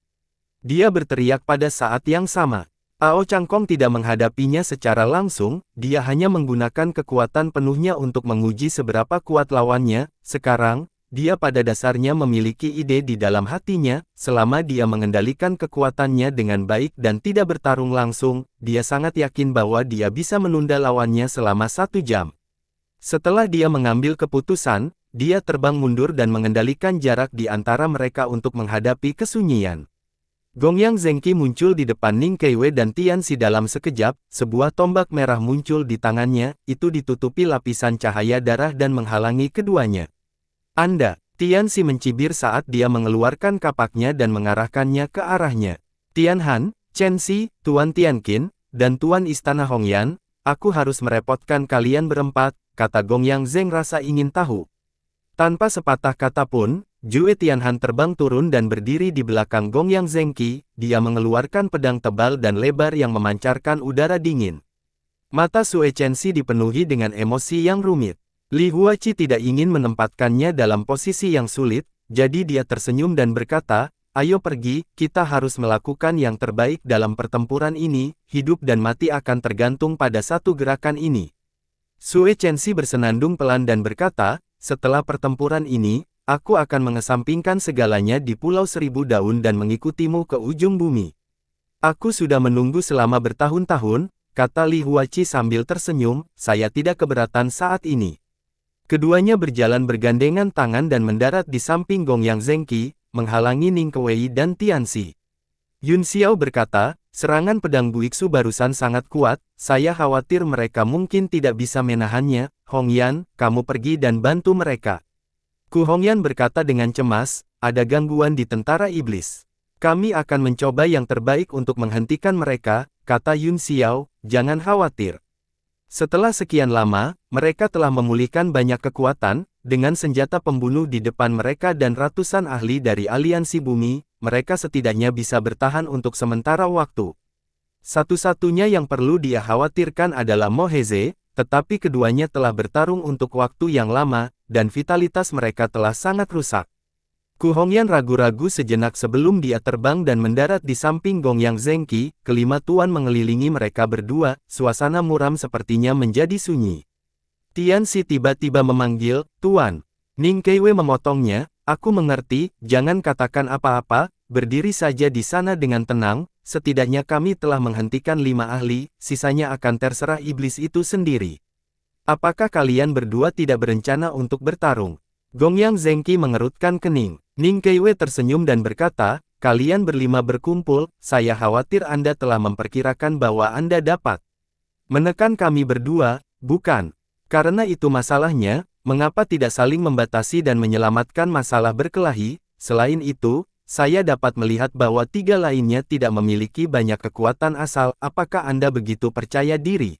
Speaker 1: Dia berteriak pada saat yang sama. Ao Changkong tidak menghadapinya secara langsung, dia hanya menggunakan kekuatan penuhnya untuk menguji seberapa kuat lawannya. Sekarang, dia pada dasarnya memiliki ide di dalam hatinya. Selama dia mengendalikan kekuatannya dengan baik dan tidak bertarung langsung, dia sangat yakin bahwa dia bisa menunda lawannya selama 1 jam. Setelah dia mengambil keputusan, dia terbang mundur dan mengendalikan jarak di antara mereka untuk menghadapi kesunyian. Gongyang Zengqi muncul di depan Ning Keiwei dan Tianxi dalam sekejap. Sebuah tombak merah muncul di tangannya, itu ditutupi lapisan cahaya darah dan menghalangi keduanya. Anda, Tianxi mencibir saat dia mengeluarkan kapaknya dan mengarahkannya ke arahnya. Tianhan, Chen Xi, Tuan Tianqin, dan Tuan Istana Hongyan, aku harus merepotkan kalian berempat, kata Gongyang Zheng rasa ingin tahu. Tanpa sepatah kata pun, Jue Tianhan terbang turun dan berdiri di belakang Gongyang Zhengqi, dia mengeluarkan pedang tebal dan lebar yang memancarkan udara dingin. Mata Sue Chenxi dipenuhi dengan emosi yang rumit. Li Huaqi tidak ingin menempatkannya dalam posisi yang sulit, jadi dia tersenyum dan berkata, ayo pergi, kita harus melakukan yang terbaik dalam pertempuran ini, hidup dan mati akan tergantung pada satu gerakan ini. Sue Chenxi bersenandung pelan dan berkata, setelah pertempuran ini, aku akan mengesampingkan segalanya di Pulau Seribu Daun dan mengikutimu ke ujung bumi. Aku sudah menunggu selama bertahun-tahun, kata Li Huaqi sambil tersenyum, saya tidak keberatan saat ini. Keduanya berjalan bergandengan tangan dan mendarat di samping Gongyang Zhengqi, menghalangi Ning Kewei dan Tianxi. Yun Xiao berkata, serangan pedang Buiksu barusan sangat kuat, saya khawatir mereka mungkin tidak bisa menahannya. Hongyan, kamu pergi dan bantu mereka. Ku Hongyan berkata dengan cemas, ada gangguan di tentara iblis. Kami akan mencoba yang terbaik untuk menghentikan mereka, kata Yun Xiao, jangan khawatir. Setelah sekian lama, mereka telah memulihkan banyak kekuatan, dengan senjata pembunuh di depan mereka dan ratusan ahli dari aliansi bumi, mereka setidaknya bisa bertahan untuk sementara waktu. Satu-satunya yang perlu dia khawatirkan adalah Mo Heze, tetapi keduanya telah bertarung untuk waktu yang lama, dan vitalitas mereka telah sangat rusak. Ku Hongyan ragu-ragu sejenak sebelum dia terbang dan mendarat di samping Gongyang Zhengqi, kelima tuan mengelilingi mereka berdua, suasana muram sepertinya menjadi sunyi. Tianxi tiba-tiba memanggil, Tuan. Ning Kewei memotongnya, aku mengerti, jangan katakan apa-apa, berdiri saja di sana dengan tenang, setidaknya kami telah menghentikan 5 ahli, sisanya akan terserah iblis itu sendiri. Apakah kalian berdua tidak berencana untuk bertarung? Gongyang Zhengqi mengerutkan kening. Ning Kewei tersenyum dan berkata, kalian berlima berkumpul, saya khawatir Anda telah memperkirakan bahwa Anda dapat menekan kami berdua, bukan? Karena itu masalahnya, mengapa tidak saling membatasi dan menyelamatkan masalah berkelahi? Selain itu, saya dapat melihat bahwa 3 lainnya tidak memiliki banyak kekuatan asal, apakah Anda begitu percaya diri?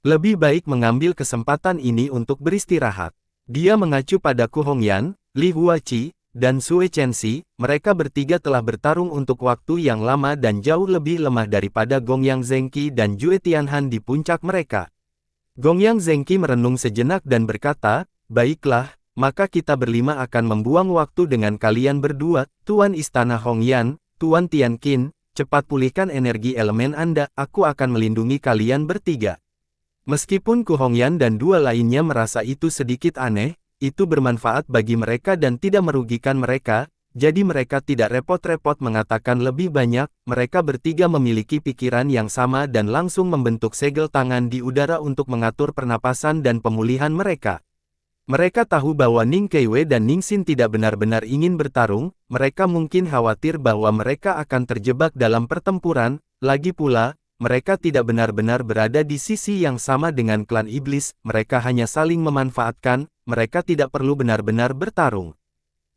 Speaker 1: Lebih baik mengambil kesempatan ini untuk beristirahat. Dia mengacu pada Ku Hongyan, Li Huaqi, dan Sue Chenxi, mereka bertiga telah bertarung untuk waktu yang lama dan jauh lebih lemah daripada Gongyang Zhengqi dan Jue Tianhan di puncak mereka. Gongyang Zhengqi merenung sejenak dan berkata, baiklah, maka kita berlima akan membuang waktu dengan kalian berdua, Tuan Istana Hongyan, Tuan Tianqin, cepat pulihkan energi elemen Anda, aku akan melindungi kalian bertiga. Meskipun Ku Hongyan dan 2 lainnya merasa itu sedikit aneh, itu bermanfaat bagi mereka dan tidak merugikan mereka, jadi mereka tidak repot-repot mengatakan lebih banyak, mereka bertiga memiliki pikiran yang sama dan langsung membentuk segel tangan di udara untuk mengatur pernapasan dan pemulihan mereka. Mereka tahu bahwa Ning Kewei dan Ning Xin tidak benar-benar ingin bertarung, mereka mungkin khawatir bahwa mereka akan terjebak dalam pertempuran, lagi pula, mereka tidak benar-benar berada di sisi yang sama dengan klan iblis, mereka hanya saling memanfaatkan, mereka tidak perlu benar-benar bertarung.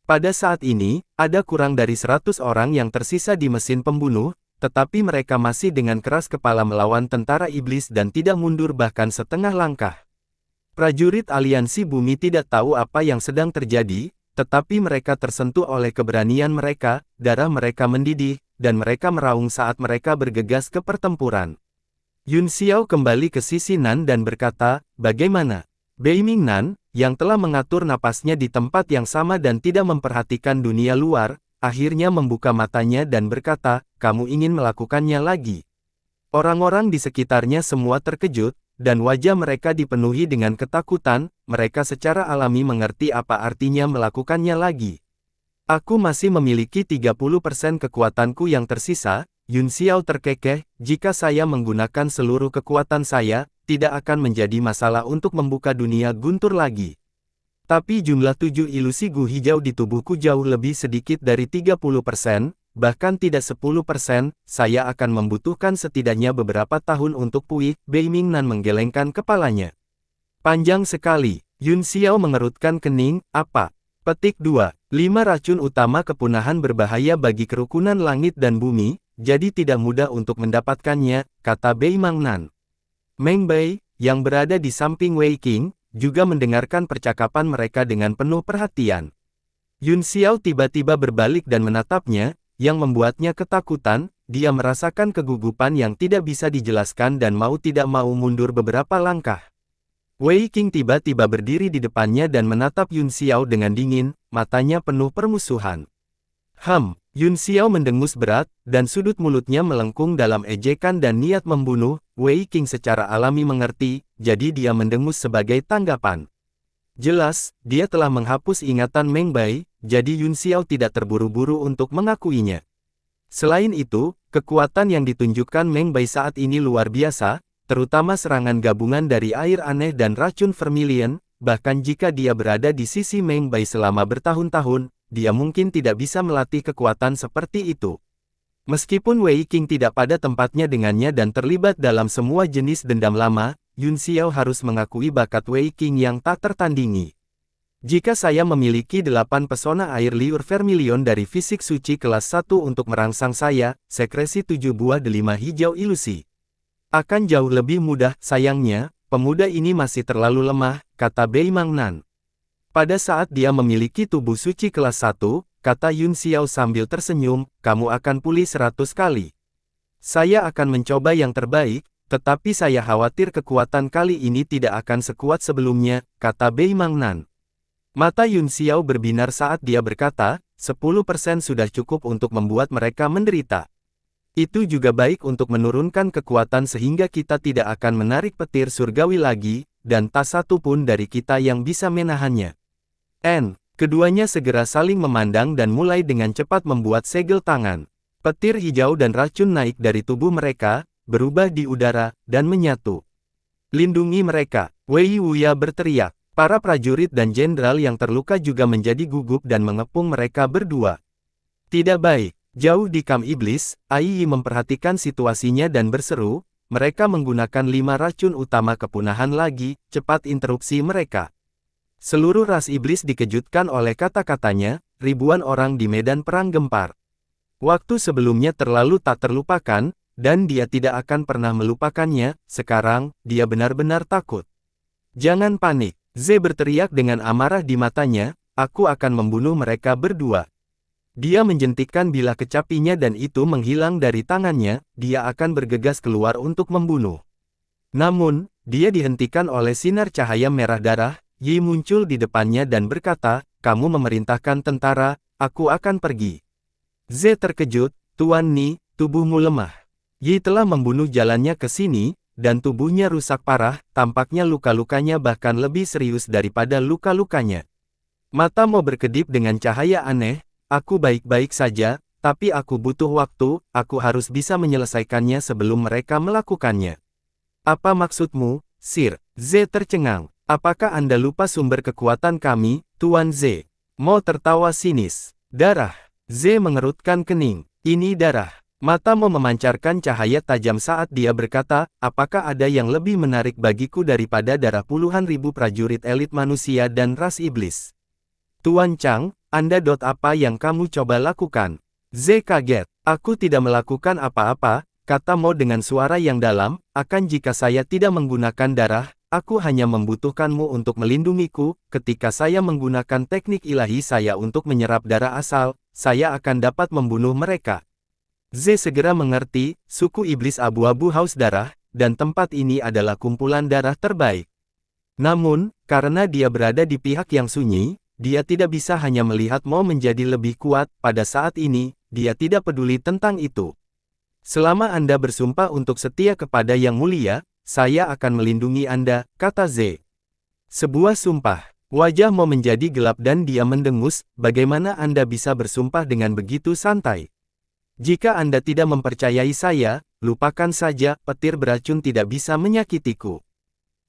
Speaker 1: Pada saat ini, ada kurang dari 100 orang yang tersisa di mesin pembunuh, tetapi mereka masih dengan keras kepala melawan tentara iblis dan tidak mundur bahkan setengah langkah. Prajurit aliansi bumi tidak tahu apa yang sedang terjadi, tetapi mereka tersentuh oleh keberanian mereka, darah mereka mendidih, dan mereka meraung saat mereka bergegas ke pertempuran. Yun Xiao kembali ke sisi Nan dan berkata, bagaimana? Beiming Nan, yang telah mengatur napasnya di tempat yang sama dan tidak memperhatikan dunia luar, akhirnya membuka matanya dan berkata, kamu ingin melakukannya lagi. Orang-orang di sekitarnya semua terkejut, dan wajah mereka dipenuhi dengan ketakutan, mereka secara alami mengerti apa artinya melakukannya lagi. Aku masih memiliki 30% kekuatanku yang tersisa, Yun Xiao terkekeh, jika saya menggunakan seluruh kekuatan saya, tidak akan menjadi masalah untuk membuka dunia guntur lagi. Tapi jumlah 7 ilusi gu hijau di tubuhku jauh lebih sedikit dari 30%, bahkan tidak 10%, saya akan membutuhkan setidaknya beberapa tahun untuk pulih, Beiming Nan menggelengkan kepalanya. Panjang sekali, Yun Xiao mengerutkan kening, apa? Petik 2. 5 racun utama kepunahan berbahaya bagi kerukunan langit dan bumi, jadi tidak mudah untuk mendapatkannya, kata Bei Mangnan. Meng Bei, yang berada di samping Wei Qing, juga mendengarkan percakapan mereka dengan penuh perhatian. Yun Xiao tiba-tiba berbalik dan menatapnya, yang membuatnya ketakutan. Dia merasakan kegugupan yang tidak bisa dijelaskan dan mau tidak mau mundur beberapa langkah. Wei Qing tiba-tiba berdiri di depannya dan menatap Yun Xiao dengan dingin, matanya penuh permusuhan. Yun Xiao mendengus berat, dan sudut mulutnya melengkung dalam ejekan dan niat membunuh. Wei Qing secara alami mengerti, jadi dia mendengus sebagai tanggapan. Jelas, dia telah menghapus ingatan Meng Bei, jadi Yun Xiao tidak terburu-buru untuk mengakuinya. Selain itu, kekuatan yang ditunjukkan Meng Bei saat ini luar biasa, terutama serangan gabungan dari air aneh dan racun vermilion. Bahkan jika dia berada di sisi Meng Bei selama bertahun-tahun, dia mungkin tidak bisa melatih kekuatan seperti itu. Meskipun Wei Qing tidak pada tempatnya dengannya dan terlibat dalam semua jenis dendam lama, Yun Xiao harus mengakui bakat Wei Qing yang tak tertandingi. Jika saya memiliki 8 pesona air liur vermilion dari fisik suci kelas 1 untuk merangsang saya, sekresi 7 buah delima hijau ilusi. Akan jauh lebih mudah, sayangnya, pemuda ini masih terlalu lemah, kata Bei Mangnan. Pada saat dia memiliki tubuh suci kelas 1, kata Yun Xiao sambil tersenyum, kamu akan pulih 100 kali. Saya akan mencoba yang terbaik, tetapi saya khawatir kekuatan kali ini tidak akan sekuat sebelumnya, kata Bei Mangnan. Mata Yun Xiao berbinar saat dia berkata, 10% sudah cukup untuk membuat mereka menderita. Itu juga baik untuk menurunkan kekuatan sehingga kita tidak akan menarik petir surgawi lagi, dan tak satu pun dari kita yang bisa menahannya. Keduanya segera saling memandang dan mulai dengan cepat membuat segel tangan. Petir hijau dan racun naik dari tubuh mereka, berubah di udara, dan menyatu. Lindungi mereka, Wei Wuya berteriak. Para prajurit dan jenderal yang terluka juga menjadi gugup dan mengepung mereka berdua. Tidak baik. Jauh di kamp iblis, Ai Yi memperhatikan situasinya dan berseru, mereka menggunakan 5 racun utama kepunahan lagi, cepat interupsi mereka. Seluruh ras iblis dikejutkan oleh kata-katanya, ribuan orang di medan perang gempar. Waktu sebelumnya terlalu tak terlupakan, dan dia tidak akan pernah melupakannya, sekarang, dia benar-benar takut. Jangan panik. Ze berteriak dengan amarah di matanya, aku akan membunuh mereka berdua. Dia menjentikkan bilah kecapinya dan itu menghilang dari tangannya, dia akan bergegas keluar untuk membunuh. Namun, dia dihentikan oleh sinar cahaya merah darah. Yi muncul di depannya dan berkata, kamu memerintahkan tentara, aku akan pergi. Ze terkejut, Tuan Ni, tubuhmu lemah. Yi telah membunuh jalannya ke sini, dan tubuhnya rusak parah, tampaknya luka-lukanya bahkan lebih serius daripada luka-lukanya. Matamu berkedip dengan cahaya aneh, aku baik-baik saja, tapi aku butuh waktu, aku harus bisa menyelesaikannya sebelum mereka melakukannya. Apa maksudmu, Sir? Ze tercengang. Apakah Anda lupa sumber kekuatan kami, Tuan Ze? Mo tertawa sinis. Darah. Ze mengerutkan kening. Ini darah. Matamu memancarkan cahaya tajam saat dia berkata, apakah ada yang lebih menarik bagiku daripada darah puluhan ribu prajurit elit manusia dan ras iblis? Tuan Chang, Anda apa yang kamu coba lakukan? Ze kaget. Aku tidak melakukan apa-apa, kata Mo dengan suara yang dalam, akan jika saya tidak menggunakan darah, aku hanya membutuhkanmu untuk melindungiku, ketika saya menggunakan teknik ilahi saya untuk menyerap darah asal, saya akan dapat membunuh mereka. Ze segera mengerti, suku iblis abu-abu haus darah, dan tempat ini adalah kumpulan darah terbaik. Namun, karena dia berada di pihak yang sunyi, dia tidak bisa hanya melihat Mo menjadi lebih kuat, pada saat ini, dia tidak peduli tentang itu. Selama Anda bersumpah untuk setia kepada Yang Mulia, saya akan melindungi Anda, kata Ze. Sebuah sumpah. Wajah Mo menjadi gelap dan dia mendengus, bagaimana Anda bisa bersumpah dengan begitu santai? Jika Anda tidak mempercayai saya, lupakan saja, petir beracun tidak bisa menyakitiku.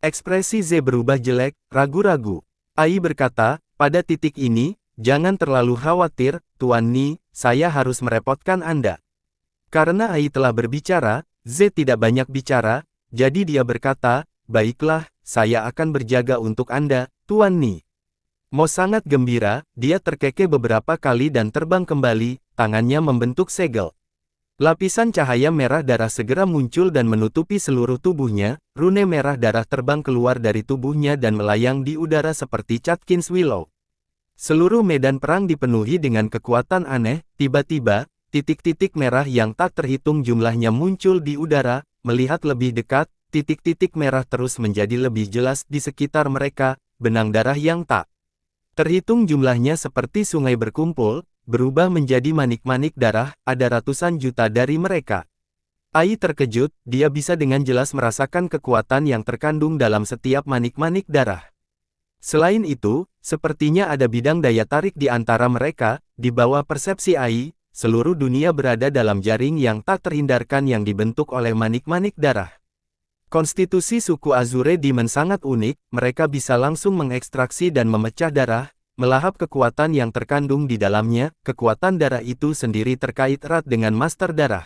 Speaker 1: Ekspresi Ze berubah jelek, ragu-ragu. Ai berkata, pada titik ini, jangan terlalu khawatir, Tuan Ni, saya harus merepotkan Anda. Karena Ai telah berbicara, Ze tidak banyak bicara, jadi dia berkata, baiklah, saya akan berjaga untuk Anda, Tuan Ni. Mo sangat gembira, dia terkekeh beberapa kali dan terbang kembali, tangannya membentuk segel. Lapisan cahaya merah darah segera muncul dan menutupi seluruh tubuhnya, rune merah darah terbang keluar dari tubuhnya dan melayang di udara seperti Catkins Willow. Seluruh medan perang dipenuhi dengan kekuatan aneh, tiba-tiba, titik-titik merah yang tak terhitung jumlahnya muncul di udara, melihat lebih dekat, titik-titik merah terus menjadi lebih jelas di sekitar mereka, benang darah yang tak terhitung jumlahnya seperti sungai berkumpul, berubah menjadi manik-manik darah, ada ratusan juta dari mereka. Ai terkejut, dia bisa dengan jelas merasakan kekuatan yang terkandung dalam setiap manik-manik darah. Selain itu, sepertinya ada bidang daya tarik di antara mereka, di bawah persepsi Ai, seluruh dunia berada dalam jaring yang tak terhindarkan yang dibentuk oleh manik-manik darah. Konstitusi suku Azure Demon sangat unik, mereka bisa langsung mengekstraksi dan memecah darah, melahap kekuatan yang terkandung di dalamnya, kekuatan darah itu sendiri terkait erat dengan Master Darah.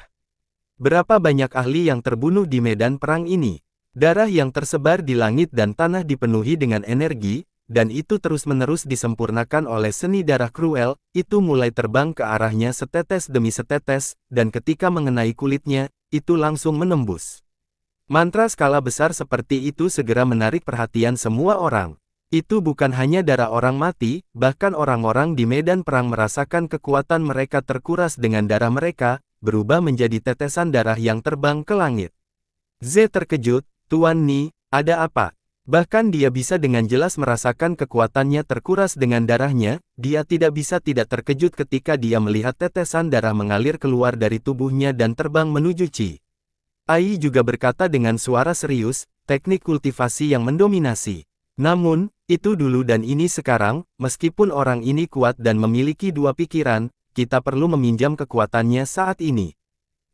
Speaker 1: Berapa banyak ahli yang terbunuh di medan perang ini? Darah yang tersebar di langit dan tanah dipenuhi dengan energi, dan itu terus-menerus disempurnakan oleh seni darah Cruel, itu mulai terbang ke arahnya setetes demi setetes, dan ketika mengenai kulitnya, itu langsung menembus. Mantra skala besar seperti itu segera menarik perhatian semua orang. Itu bukan hanya darah orang mati, bahkan orang-orang di medan perang merasakan kekuatan mereka terkuras dengan darah mereka, berubah menjadi tetesan darah yang terbang ke langit. Z terkejut, Tuan Ni, ada apa? Bahkan dia bisa dengan jelas merasakan kekuatannya terkuras dengan darahnya, dia tidak bisa tidak terkejut ketika dia melihat tetesan darah mengalir keluar dari tubuhnya dan terbang menuju Qi. Ai juga berkata dengan suara serius, teknik kultivasi yang mendominasi. Namun, itu dulu dan ini sekarang, meskipun orang ini kuat dan memiliki dua pikiran, kita perlu meminjam kekuatannya saat ini.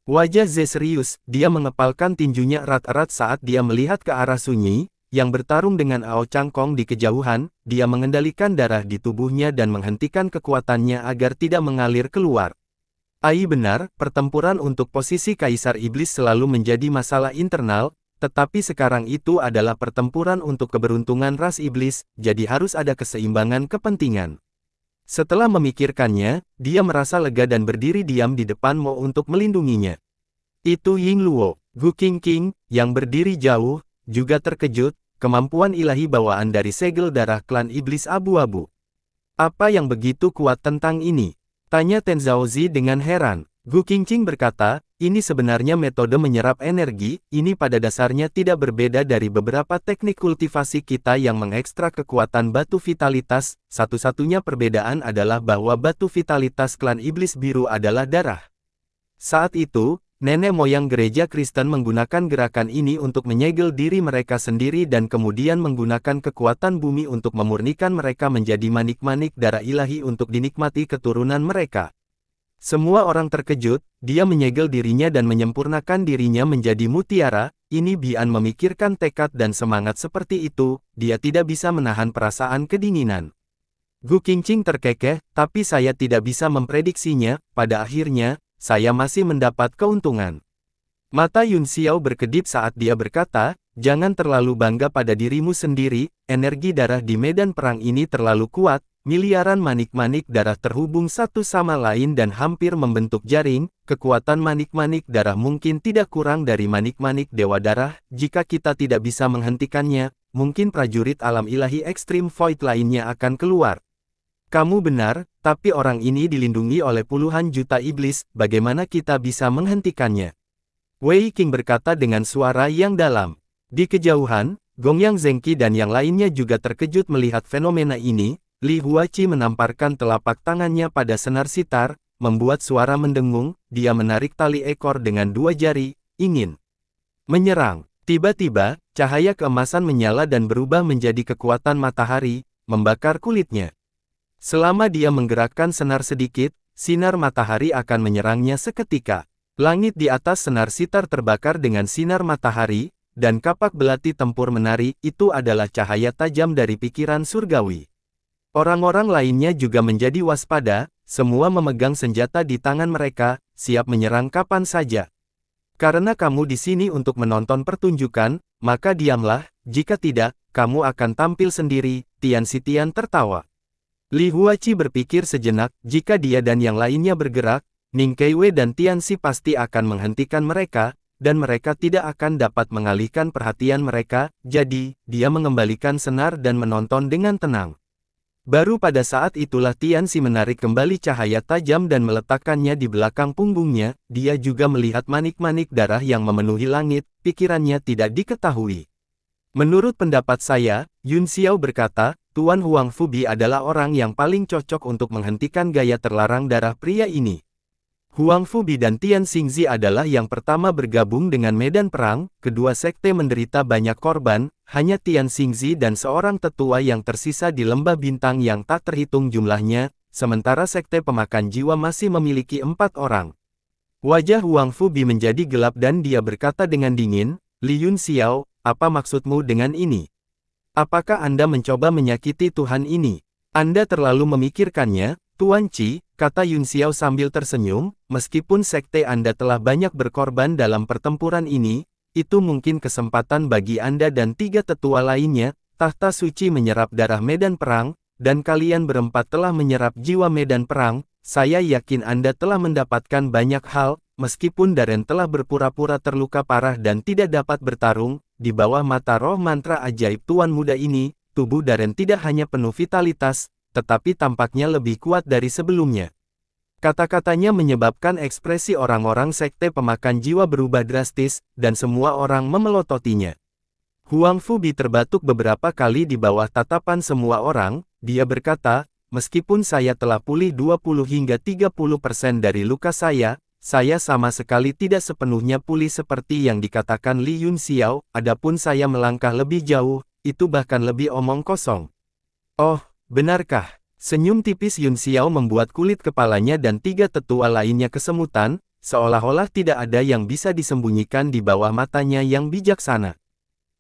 Speaker 1: Wajah Z serius, dia mengepalkan tinjunya erat-erat saat dia melihat ke arah Sunyi, yang bertarung dengan Ao Changkong di kejauhan, dia mengendalikan darah di tubuhnya dan menghentikan kekuatannya agar tidak mengalir keluar. Ai benar, pertempuran untuk posisi Kaisar Iblis selalu menjadi masalah internal, tetapi sekarang itu adalah pertempuran untuk keberuntungan ras iblis, jadi harus ada keseimbangan kepentingan. Setelah memikirkannya, dia merasa lega dan berdiri diam di depan Mo untuk melindunginya. Itu Ying Luo, Gu Qingqing, yang berdiri jauh, juga terkejut, kemampuan ilahi bawaan dari segel darah klan iblis abu-abu. Apa yang begitu kuat tentang ini? Tanya Tenzaozi dengan heran. Gu Qingqing berkata, ini sebenarnya metode menyerap energi, ini pada dasarnya tidak berbeda dari beberapa teknik kultivasi kita yang mengekstrak kekuatan batu vitalitas, satu-satunya perbedaan adalah bahwa batu vitalitas klan iblis biru adalah darah. Saat itu, nenek moyang gereja Kristen menggunakan gerakan ini untuk menyegel diri mereka sendiri dan kemudian menggunakan kekuatan bumi untuk memurnikan mereka menjadi manik-manik darah ilahi untuk dinikmati keturunan mereka. Semua orang terkejut, dia menyegel dirinya dan menyempurnakan dirinya menjadi mutiara, ini Bian memikirkan tekad dan semangat seperti itu, dia tidak bisa menahan perasaan kedinginan. Gu Qingqing terkekeh, tapi saya tidak bisa memprediksinya, pada akhirnya, saya masih mendapat keuntungan. Mata Yun Xiao berkedip saat dia berkata, jangan terlalu bangga pada dirimu sendiri, energi darah di medan perang ini terlalu kuat, miliaran manik-manik darah terhubung satu sama lain dan hampir membentuk jaring, kekuatan manik-manik darah mungkin tidak kurang dari manik-manik dewa darah, jika kita tidak bisa menghentikannya, mungkin prajurit alam ilahi Extreme Void lainnya akan keluar. Kamu benar, tapi orang ini dilindungi oleh puluhan juta iblis, bagaimana kita bisa menghentikannya? Wei Qing berkata dengan suara yang dalam. Di kejauhan, Gongyang Zengqi dan yang lainnya juga terkejut melihat fenomena ini. Li Huaqi menamparkan telapak tangannya pada senar sitar, membuat suara mendengung, dia menarik tali ekor dengan dua jari, ingin menyerang. Tiba-tiba, cahaya keemasan menyala dan berubah menjadi kekuatan matahari, membakar kulitnya. Selama dia menggerakkan senar sedikit, sinar matahari akan menyerangnya seketika. Langit di atas senar sitar terbakar dengan sinar matahari, dan kapak belati tempur menari, itu adalah cahaya tajam dari pikiran surgawi. Orang-orang lainnya juga menjadi waspada, semua memegang senjata di tangan mereka, siap menyerang kapan saja. Karena kamu di sini untuk menonton pertunjukan, maka diamlah, jika tidak, kamu akan tampil sendiri, Tian Xitian tertawa. Li Huaqi berpikir sejenak, jika dia dan yang lainnya bergerak, Ning Keiwei dan Tianxi pasti akan menghentikan mereka, dan mereka tidak akan dapat mengalihkan perhatian mereka, jadi, dia mengembalikan senar dan menonton dengan tenang. Baru pada saat itulah Tianxi menarik kembali cahaya tajam dan meletakkannya di belakang punggungnya, dia juga melihat manik-manik darah yang memenuhi langit, pikirannya tidak diketahui. Menurut pendapat saya, Yun Xiao berkata, Tuan Huang Fubi adalah orang yang paling cocok untuk menghentikan gaya terlarang darah pria ini. Huang Fubi dan Tian Xingzi adalah yang pertama bergabung dengan medan perang, kedua sekte menderita banyak korban, hanya Tian Xingzi dan seorang tetua yang tersisa di lembah bintang yang tak terhitung jumlahnya, sementara sekte pemakan jiwa masih memiliki 4 orang. Wajah Huang Fubi menjadi gelap dan dia berkata dengan dingin, Li Yun Xiao, apa maksudmu dengan ini? Apakah Anda mencoba menyakiti Tuhan ini? Anda terlalu memikirkannya, Tuan Qi, kata Yun Xiao sambil tersenyum, meskipun sekte Anda telah banyak berkorban dalam pertempuran ini, itu mungkin kesempatan bagi Anda dan 3 tetua lainnya, tahta suci menyerap darah medan perang, dan kalian berempat telah menyerap jiwa medan perang, saya yakin Anda telah mendapatkan banyak hal, meskipun Darren telah berpura-pura terluka parah dan tidak dapat bertarung, di bawah mata roh mantra ajaib Tuan muda ini, tubuh Darren tidak hanya penuh vitalitas, tetapi tampaknya lebih kuat dari sebelumnya. Kata-katanya menyebabkan ekspresi orang-orang sekte pemakan jiwa berubah drastis, dan semua orang memelototinya. Huang Fubi terbatuk beberapa kali di bawah tatapan semua orang, dia berkata, meskipun saya telah pulih 20 hingga 30% dari luka saya sama sekali tidak sepenuhnya pulih seperti yang dikatakan Li Yun Xiao, adapun saya melangkah lebih jauh, itu bahkan lebih omong kosong. Oh, benarkah? Senyum tipis Yun Xiao membuat kulit kepalanya dan 3 tetua lainnya kesemutan, seolah-olah tidak ada yang bisa disembunyikan di bawah matanya yang bijaksana.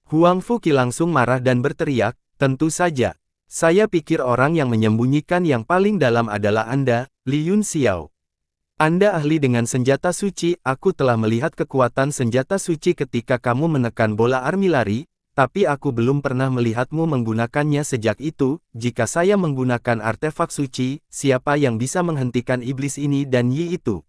Speaker 1: Huang Fuqi langsung marah dan berteriak, tentu saja. Saya pikir orang yang menyembunyikan yang paling dalam adalah Anda, Li Yun Xiao. Anda ahli dengan senjata suci, aku telah melihat kekuatan senjata suci ketika kamu menekan bola armilari, tapi aku belum pernah melihatmu menggunakannya sejak itu. Jika saya menggunakan artefak suci, siapa yang bisa menghentikan iblis ini dan Yi itu?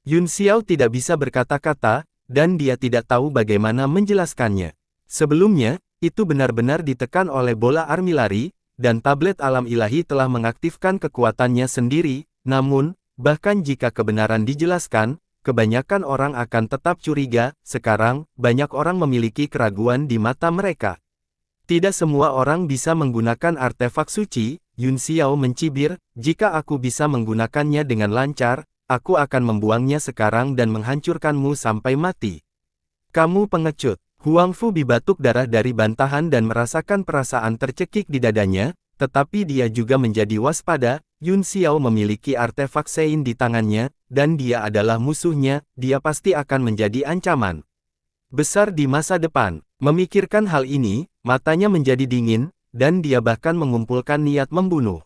Speaker 1: Yun Xiao tidak bisa berkata-kata, dan dia tidak tahu bagaimana menjelaskannya. Sebelumnya, itu benar-benar ditekan oleh bola armilari, dan tablet alam ilahi telah mengaktifkan kekuatannya sendiri, namun, bahkan jika kebenaran dijelaskan, kebanyakan orang akan tetap curiga. Sekarang, banyak orang memiliki keraguan di mata mereka. Tidak semua orang bisa menggunakan artefak suci, Yun Xiao mencibir, jika aku bisa menggunakannya dengan lancar, aku akan membuangnya sekarang dan menghancurkanmu sampai mati. Kamu pengecut. Huang Fubi batuk darah dari bantahan dan merasakan perasaan tercekik di dadanya, tetapi dia juga menjadi waspada. Yun Xiao memiliki artefak Sein di tangannya, dan dia adalah musuhnya, dia pasti akan menjadi ancaman besar di masa depan. Memikirkan hal ini, matanya menjadi dingin, dan dia bahkan mengumpulkan niat membunuh.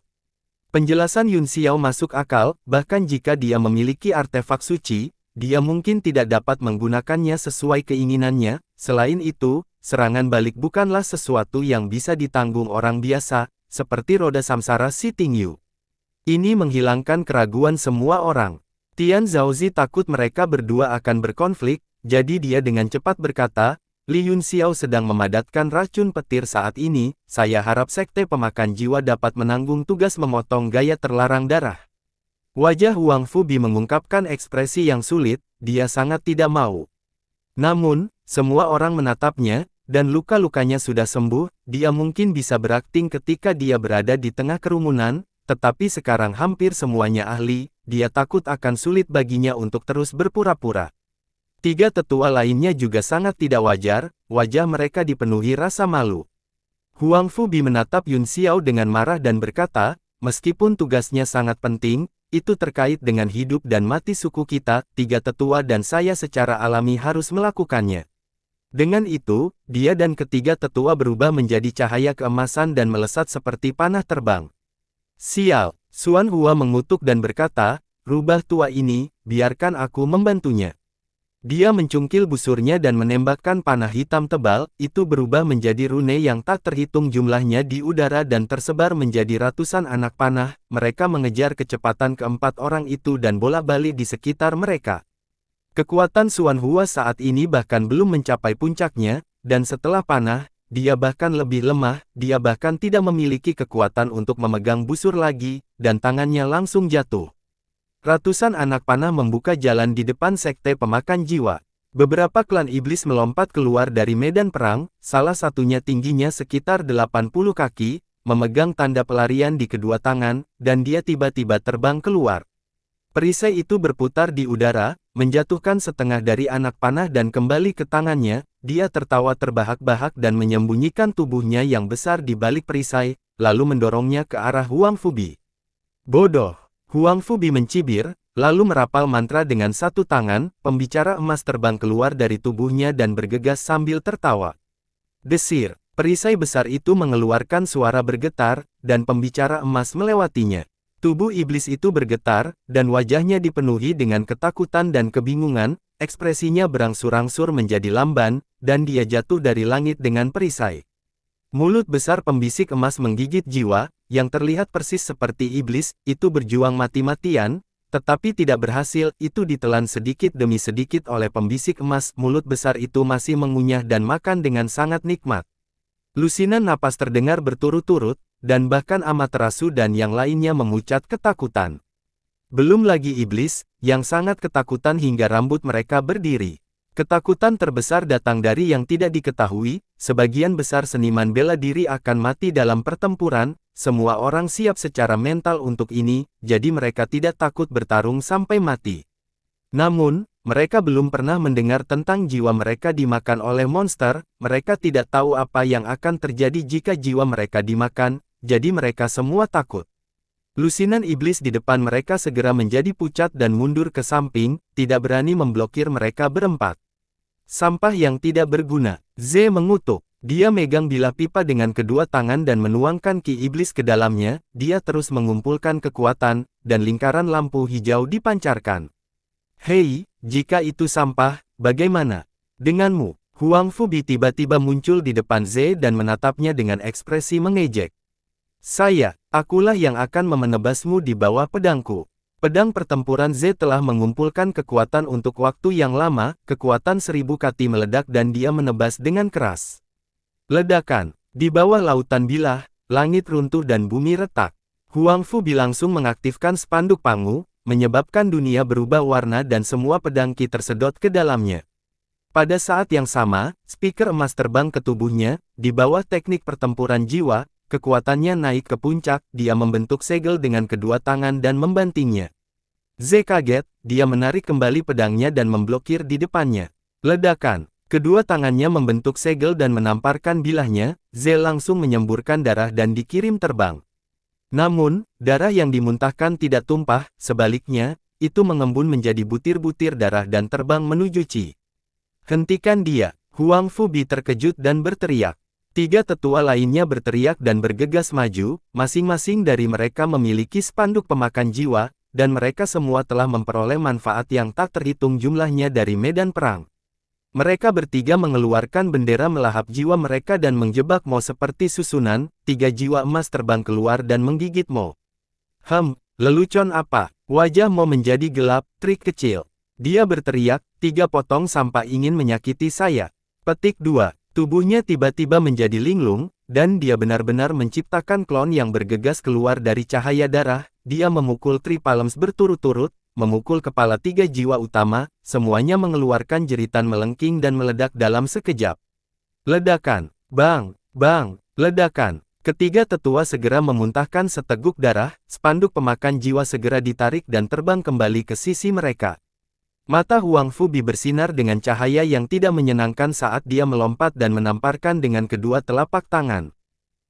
Speaker 1: Penjelasan Yun Xiao masuk akal, bahkan jika dia memiliki artefak suci, dia mungkin tidak dapat menggunakannya sesuai keinginannya. Selain itu, serangan balik bukanlah sesuatu yang bisa ditanggung orang biasa, seperti roda samsara si Tingyu. Ini menghilangkan keraguan semua orang. Tian Zhaozi takut mereka berdua akan berkonflik, jadi dia dengan cepat berkata, Li Yun Xiao sedang memadatkan racun petir saat ini, saya harap sekte pemakan jiwa dapat menanggung tugas memotong gaya terlarang darah. Wajah Huang Fubi mengungkapkan ekspresi yang sulit, dia sangat tidak mau. Namun, semua orang menatapnya, dan luka-lukanya sudah sembuh, dia mungkin bisa berakting ketika dia berada di tengah kerumunan, tetapi sekarang hampir semuanya ahli, dia takut akan sulit baginya untuk terus berpura-pura. 3 tetua lainnya juga sangat tidak wajar, wajah mereka dipenuhi rasa malu. Huang Fubi menatap Yun Xiao dengan marah dan berkata, meskipun tugasnya sangat penting, itu terkait dengan hidup dan mati suku kita, 3 tetua dan saya secara alami harus melakukannya. Dengan itu, dia dan ketiga tetua berubah menjadi cahaya keemasan dan melesat seperti panah terbang. Sial, Xuan Hua mengutuk dan berkata, rubah tua ini, biarkan aku membantunya. Dia mencungkil busurnya dan menembakkan panah hitam tebal, itu berubah menjadi rune yang tak terhitung jumlahnya di udara dan tersebar menjadi ratusan anak panah. Mereka mengejar kecepatan keempat orang itu dan bolak-balik di sekitar mereka. Kekuatan Xuan Hua saat ini bahkan belum mencapai puncaknya, dan setelah panah, dia bahkan lebih lemah, dia bahkan tidak memiliki kekuatan untuk memegang busur lagi, dan tangannya langsung jatuh. Ratusan anak panah membuka jalan di depan sekte pemakan jiwa. Beberapa klan iblis melompat keluar dari medan perang, salah satunya tingginya sekitar 80 kaki, memegang tanda pelarian di kedua tangan, dan dia tiba-tiba terbang keluar. Perisai itu berputar di udara, menjatuhkan setengah dari anak panah dan kembali ke tangannya. Dia tertawa terbahak-bahak dan menyembunyikan tubuhnya yang besar di balik perisai, lalu mendorongnya ke arah Huang Fubi. Bodoh! Huang Fubi mencibir, lalu merapal mantra dengan satu tangan, pembicara emas terbang keluar dari tubuhnya dan bergegas sambil tertawa. Desir, perisai besar itu mengeluarkan suara bergetar, dan pembicara emas melewatinya. Tubuh iblis itu bergetar, dan wajahnya dipenuhi dengan ketakutan dan kebingungan, ekspresinya berangsur-angsur menjadi lamban, dan dia jatuh dari langit dengan perisai. Mulut besar pembisik emas menggigit jiwa, yang terlihat persis seperti iblis, itu berjuang mati-matian, tetapi tidak berhasil, itu ditelan sedikit demi sedikit oleh pembisik emas, mulut besar itu masih mengunyah dan makan dengan sangat nikmat. Lusinan napas terdengar berturut-turut, dan bahkan Amaterasu dan yang lainnya memucat ketakutan. Belum lagi iblis, yang sangat ketakutan hingga rambut mereka berdiri. Ketakutan terbesar datang dari yang tidak diketahui, sebagian besar seniman bela diri akan mati dalam pertempuran, semua orang siap secara mental untuk ini, jadi mereka tidak takut bertarung sampai mati. Namun, mereka belum pernah mendengar tentang jiwa mereka dimakan oleh monster, mereka tidak tahu apa yang akan terjadi jika jiwa mereka dimakan, jadi mereka semua takut. Lusinan iblis di depan mereka segera menjadi pucat dan mundur ke samping, tidak berani memblokir mereka berempat. Sampah yang tidak berguna. Ze mengutuk. Dia megang bilah pipa dengan kedua tangan dan menuangkan ki iblis ke dalamnya, dia terus mengumpulkan kekuatan, dan lingkaran lampu hijau dipancarkan. Hei, jika itu sampah, bagaimana denganmu? Huang Fubi tiba-tiba muncul di depan Ze dan menatapnya dengan ekspresi mengejek. Akulah yang akan menebasmu di bawah pedangku. Pedang pertempuran Z telah mengumpulkan kekuatan untuk waktu yang lama, kekuatan 1000 kati meledak dan dia menebas dengan keras. Ledakan. Di bawah lautan bilah, langit runtuh dan bumi retak. Huang Fubi langsung mengaktifkan spanduk Pangu, menyebabkan dunia berubah warna dan semua pedang Qi tersedot ke dalamnya. Pada saat yang sama, speaker emas terbang ke tubuhnya, di bawah teknik pertempuran jiwa, kekuatannya naik ke puncak, dia membentuk segel dengan kedua tangan dan membantingnya. Ze kaget, dia menarik kembali pedangnya dan memblokir di depannya. Ledakan. Kedua tangannya membentuk segel dan menamparkan bilahnya, Ze langsung menyemburkan darah dan dikirim terbang. Namun, darah yang dimuntahkan tidak tumpah, sebaliknya, itu mengembun menjadi butir-butir darah dan terbang menuju Qi. Hentikan dia, Huang Fubi terkejut dan berteriak. 3 tetua lainnya berteriak dan bergegas maju, masing-masing dari mereka memiliki spanduk pemakan jiwa, dan mereka semua telah memperoleh manfaat yang tak terhitung jumlahnya dari medan perang. Mereka bertiga mengeluarkan bendera melahap jiwa mereka dan menjebak Mo seperti susunan, 3 jiwa emas terbang keluar dan menggigit Mo. Lelucon apa? Wajah Mo menjadi gelap, trik kecil. Dia berteriak, 3 potong sampah ingin menyakiti saya. Petik 2. Tubuhnya tiba-tiba menjadi linglung, dan dia benar-benar menciptakan klon yang bergegas keluar dari cahaya darah. Dia memukul Tripalms berturut-turut, memukul kepala 3 jiwa utama, semuanya mengeluarkan jeritan melengking dan meledak dalam sekejap. Ledakan, bang, ledakan. Ketiga tetua segera memuntahkan seteguk darah, spanduk pemakan jiwa segera ditarik dan terbang kembali ke sisi mereka. Mata Huang Fubi bersinar dengan cahaya yang tidak menyenangkan saat dia melompat dan menamparkan dengan kedua telapak tangan.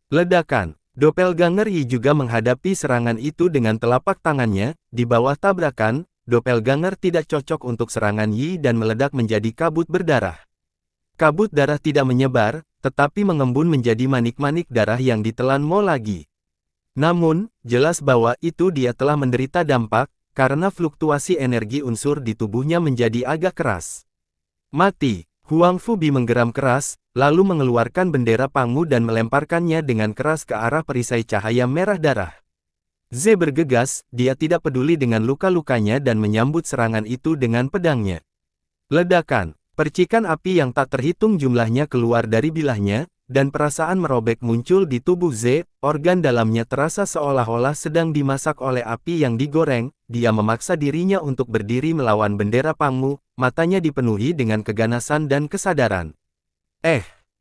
Speaker 1: Ledakan. Doppelganger Yi juga menghadapi serangan itu dengan telapak tangannya, di bawah tabrakan, Doppelganger tidak cocok untuk serangan Yi dan meledak menjadi kabut berdarah. Kabut darah tidak menyebar, tetapi mengembun menjadi manik-manik darah yang ditelan Mo lagi. Namun, jelas bahwa itu dia telah menderita dampak, karena fluktuasi energi unsur di tubuhnya menjadi agak keras. Mati! Huang Fubi menggeram keras, lalu mengeluarkan bendera Pangu dan melemparkannya dengan keras ke arah perisai cahaya merah darah. Ze bergegas, dia tidak peduli dengan luka-lukanya dan menyambut serangan itu dengan pedangnya. Ledakan! Percikan api yang tak terhitung jumlahnya keluar dari bilahnya, dan perasaan merobek muncul di tubuh Ze, organ dalamnya terasa seolah-olah sedang dimasak oleh api yang digoreng. Dia memaksa dirinya untuk berdiri melawan bendera Pangu, matanya dipenuhi dengan keganasan dan kesadaran.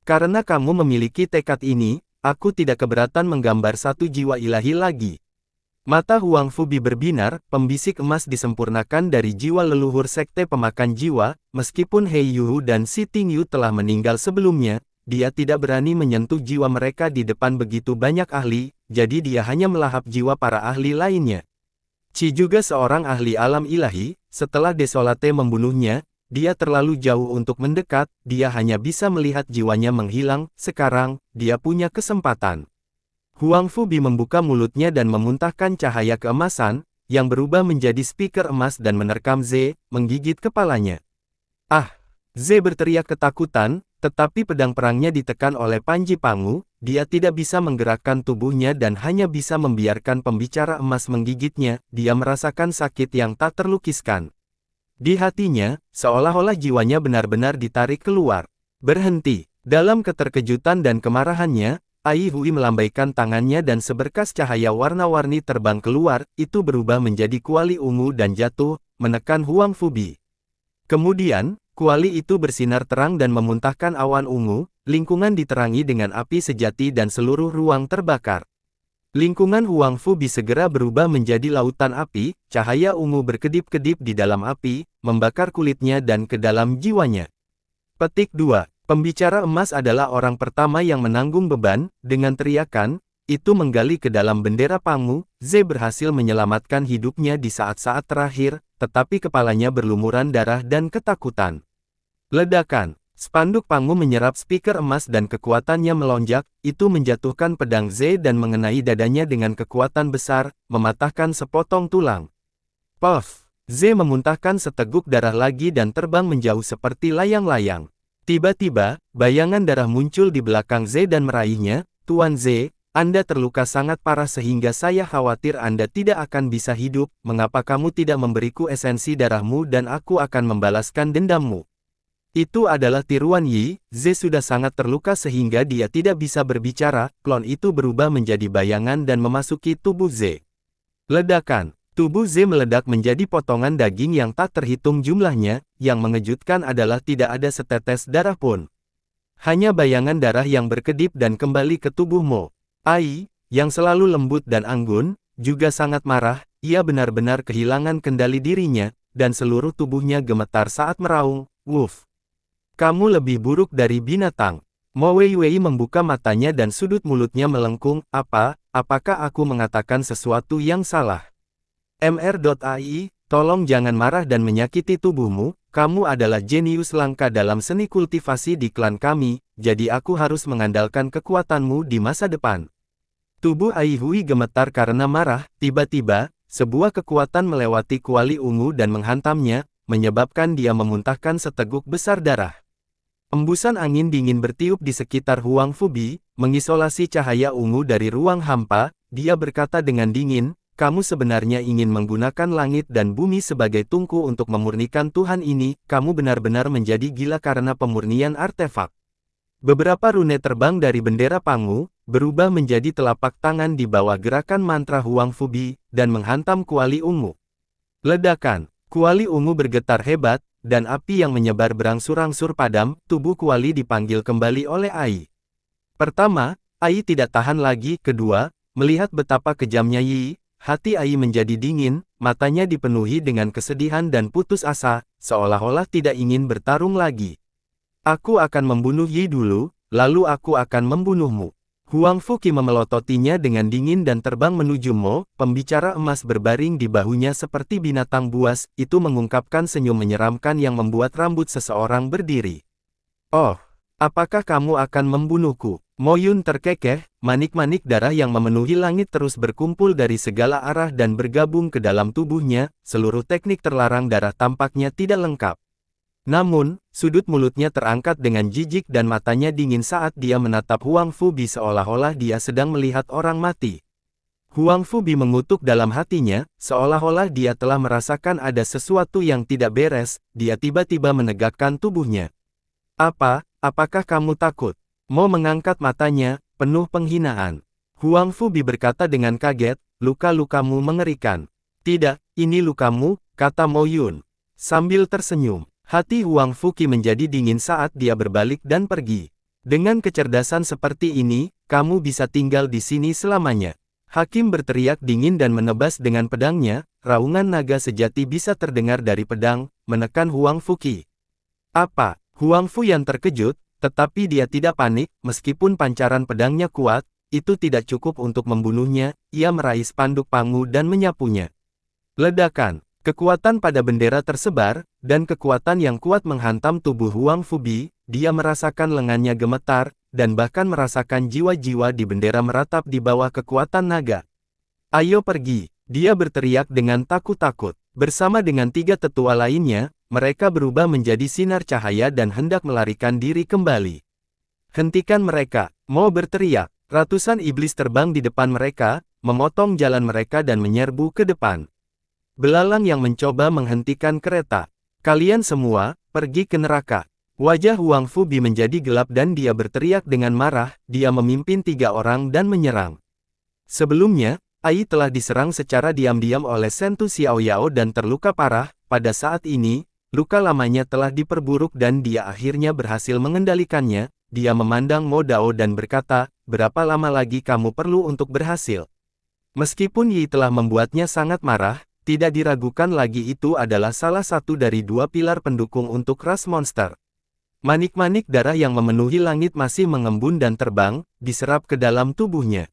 Speaker 1: Karena kamu memiliki tekad ini, aku tidak keberatan menggambar satu jiwa ilahi lagi. Mata Huang Fubi berbinar, pembisik emas disempurnakan dari jiwa leluhur sekte pemakan jiwa, meskipun He Yuhu dan Si Tingyu telah meninggal sebelumnya, dia tidak berani menyentuh jiwa mereka di depan begitu banyak ahli, jadi dia hanya melahap jiwa para ahli lainnya. Qi juga seorang ahli alam ilahi, setelah Desolate membunuhnya, dia terlalu jauh untuk mendekat, dia hanya bisa melihat jiwanya menghilang. Sekarang, dia punya kesempatan. Huang Fubi membuka mulutnya dan memuntahkan cahaya keemasan, yang berubah menjadi speaker emas dan menerkam Ze, menggigit kepalanya. Ze berteriak ketakutan, tetapi pedang perangnya ditekan oleh Panji Pangu, dia tidak bisa menggerakkan tubuhnya dan hanya bisa membiarkan pembicara emas menggigitnya, dia merasakan sakit yang tak terlukiskan. Di hatinya, seolah-olah jiwanya benar-benar ditarik keluar. Berhenti. Dalam keterkejutan dan kemarahannya, Ai Hui melambaikan tangannya dan seberkas cahaya warna-warni terbang keluar, itu berubah menjadi kuali ungu dan jatuh, menekan Huang Fubi. Kemudian, kuali itu bersinar terang dan memuntahkan awan ungu, lingkungan diterangi dengan api sejati dan seluruh ruang terbakar. Lingkungan Huang Fubi segera berubah menjadi lautan api, cahaya ungu berkedip-kedip di dalam api, membakar kulitnya dan ke dalam jiwanya. Petik 2. Pembicara emas adalah orang pertama yang menanggung beban, dengan teriakan, itu menggali ke dalam bendera Pangu, Ze berhasil menyelamatkan hidupnya di saat-saat terakhir, tetapi kepalanya berlumuran darah dan ketakutan. Ledakan! Spanduk Pangu menyerap speaker emas dan kekuatannya melonjak, itu menjatuhkan pedang Ze dan mengenai dadanya dengan kekuatan besar, mematahkan sepotong tulang. Puff! Ze memuntahkan seteguk darah lagi dan terbang menjauh seperti layang-layang. Tiba-tiba, bayangan darah muncul di belakang Ze dan meraihnya. Tuan Ze, Anda terluka sangat parah sehingga saya khawatir Anda tidak akan bisa hidup. Mengapa kamu tidak memberiku esensi darahmu dan aku akan membalaskan dendammu? Itu adalah tiruan Yi. Ze sudah sangat terluka sehingga dia tidak bisa berbicara. Klon itu berubah menjadi bayangan dan memasuki tubuh Ze. Ledakan! Tubuh Ze meledak menjadi potongan daging yang tak terhitung jumlahnya, yang mengejutkan adalah tidak ada setetes darah pun. Hanya bayangan darah yang berkedip dan kembali ke tubuh Mo. Ai, yang selalu lembut dan anggun, juga sangat marah, ia benar-benar kehilangan kendali dirinya, dan seluruh tubuhnya gemetar saat meraung, "Woof! Kamu lebih buruk dari binatang." Mo Weiwei membuka matanya dan sudut mulutnya melengkung, apakah aku mengatakan sesuatu yang salah? Mr.ai, tolong jangan marah dan menyakiti tubuhmu, kamu adalah jenius langka dalam seni kultivasi di klan kami, jadi aku harus mengandalkan kekuatanmu di masa depan. Tubuh Ai Hui gemetar karena marah, tiba-tiba, sebuah kekuatan melewati kuali ungu dan menghantamnya, menyebabkan dia memuntahkan seteguk besar darah. Embusan angin dingin bertiup di sekitar Huang Fubi, mengisolasi cahaya ungu dari ruang hampa, dia berkata dengan dingin, kamu sebenarnya ingin menggunakan langit dan bumi sebagai tungku untuk memurnikan Tuhan ini, kamu benar-benar menjadi gila karena pemurnian artefak. Beberapa rune terbang dari bendera Pangu, berubah menjadi telapak tangan di bawah gerakan mantra Huang Fubi, dan menghantam kuali ungu. Ledakan! Kuali ungu bergetar hebat, dan api yang menyebar berangsur-angsur padam, tubuh kuali dipanggil kembali oleh Ai. Pertama, Ai tidak tahan lagi, kedua, melihat betapa kejamnya Yi, hati Ai menjadi dingin, matanya dipenuhi dengan kesedihan dan putus asa, seolah-olah tidak ingin bertarung lagi. Aku akan membunuh Yi dulu, lalu aku akan membunuhmu. Huang Fuqi memelototinya dengan dingin dan terbang menuju Mo, pembicara emas berbaring di bahunya seperti binatang buas, itu mengungkapkan senyum menyeramkan yang membuat rambut seseorang berdiri. Oh, apakah kamu akan membunuhku? Mo Yun terkekeh, manik-manik darah yang memenuhi langit terus berkumpul dari segala arah dan bergabung ke dalam tubuhnya, seluruh teknik terlarang darah tampaknya tidak lengkap. Namun, sudut mulutnya terangkat dengan jijik dan matanya dingin saat dia menatap Huang Fubi seolah-olah dia sedang melihat orang mati. Huang Fubi mengutuk dalam hatinya, seolah-olah dia telah merasakan ada sesuatu yang tidak beres. Dia tiba-tiba menegakkan tubuhnya. Apakah kamu takut? Mo mengangkat matanya, penuh penghinaan. Huang Fubi berkata dengan kaget, luka-lukamu mengerikan. Tidak, ini lukamu, kata Mo Yun. Sambil tersenyum, hati Huang Fuki menjadi dingin saat dia berbalik dan pergi. Dengan kecerdasan seperti ini, kamu bisa tinggal di sini selamanya. Hakim berteriak dingin dan menebas dengan pedangnya, raungan naga sejati bisa terdengar dari pedang, menekan Huang Fuki. Apa? Huang Fuyan terkejut, tetapi dia tidak panik, meskipun pancaran pedangnya kuat, itu tidak cukup untuk membunuhnya. Ia meraih spanduk Pangu dan menyapunya. Ledakan, kekuatan pada bendera tersebar, dan kekuatan yang kuat menghantam tubuh Huang Fubi. Dia merasakan lengannya gemetar, dan bahkan merasakan jiwa-jiwa di bendera meratap di bawah kekuatan naga. Ayo pergi, dia berteriak dengan takut-takut. Bersama dengan 3 tetua lainnya, mereka berubah menjadi sinar cahaya dan hendak melarikan diri kembali. Hentikan mereka, Mo berteriak. Ratusan iblis terbang di depan mereka, memotong jalan mereka dan menyerbu ke depan. Belalang yang mencoba menghentikan kereta. Kalian semua, pergi ke neraka. Wajah Huang Fubi menjadi gelap dan dia berteriak dengan marah. Dia memimpin 3 orang dan menyerang. Sebelumnya, Ai telah diserang secara diam-diam oleh Sentu Xiaoyao dan terluka parah. Pada saat ini, luka lamanya telah diperburuk dan dia akhirnya berhasil mengendalikannya. Dia memandang Mo Dao dan berkata, berapa lama lagi kamu perlu untuk berhasil? Meskipun Yi telah membuatnya sangat marah, tidak diragukan lagi itu adalah salah satu dari 2 pilar pendukung untuk ras monster. Manik-manik darah yang memenuhi langit masih mengembun dan terbang, diserap ke dalam tubuhnya.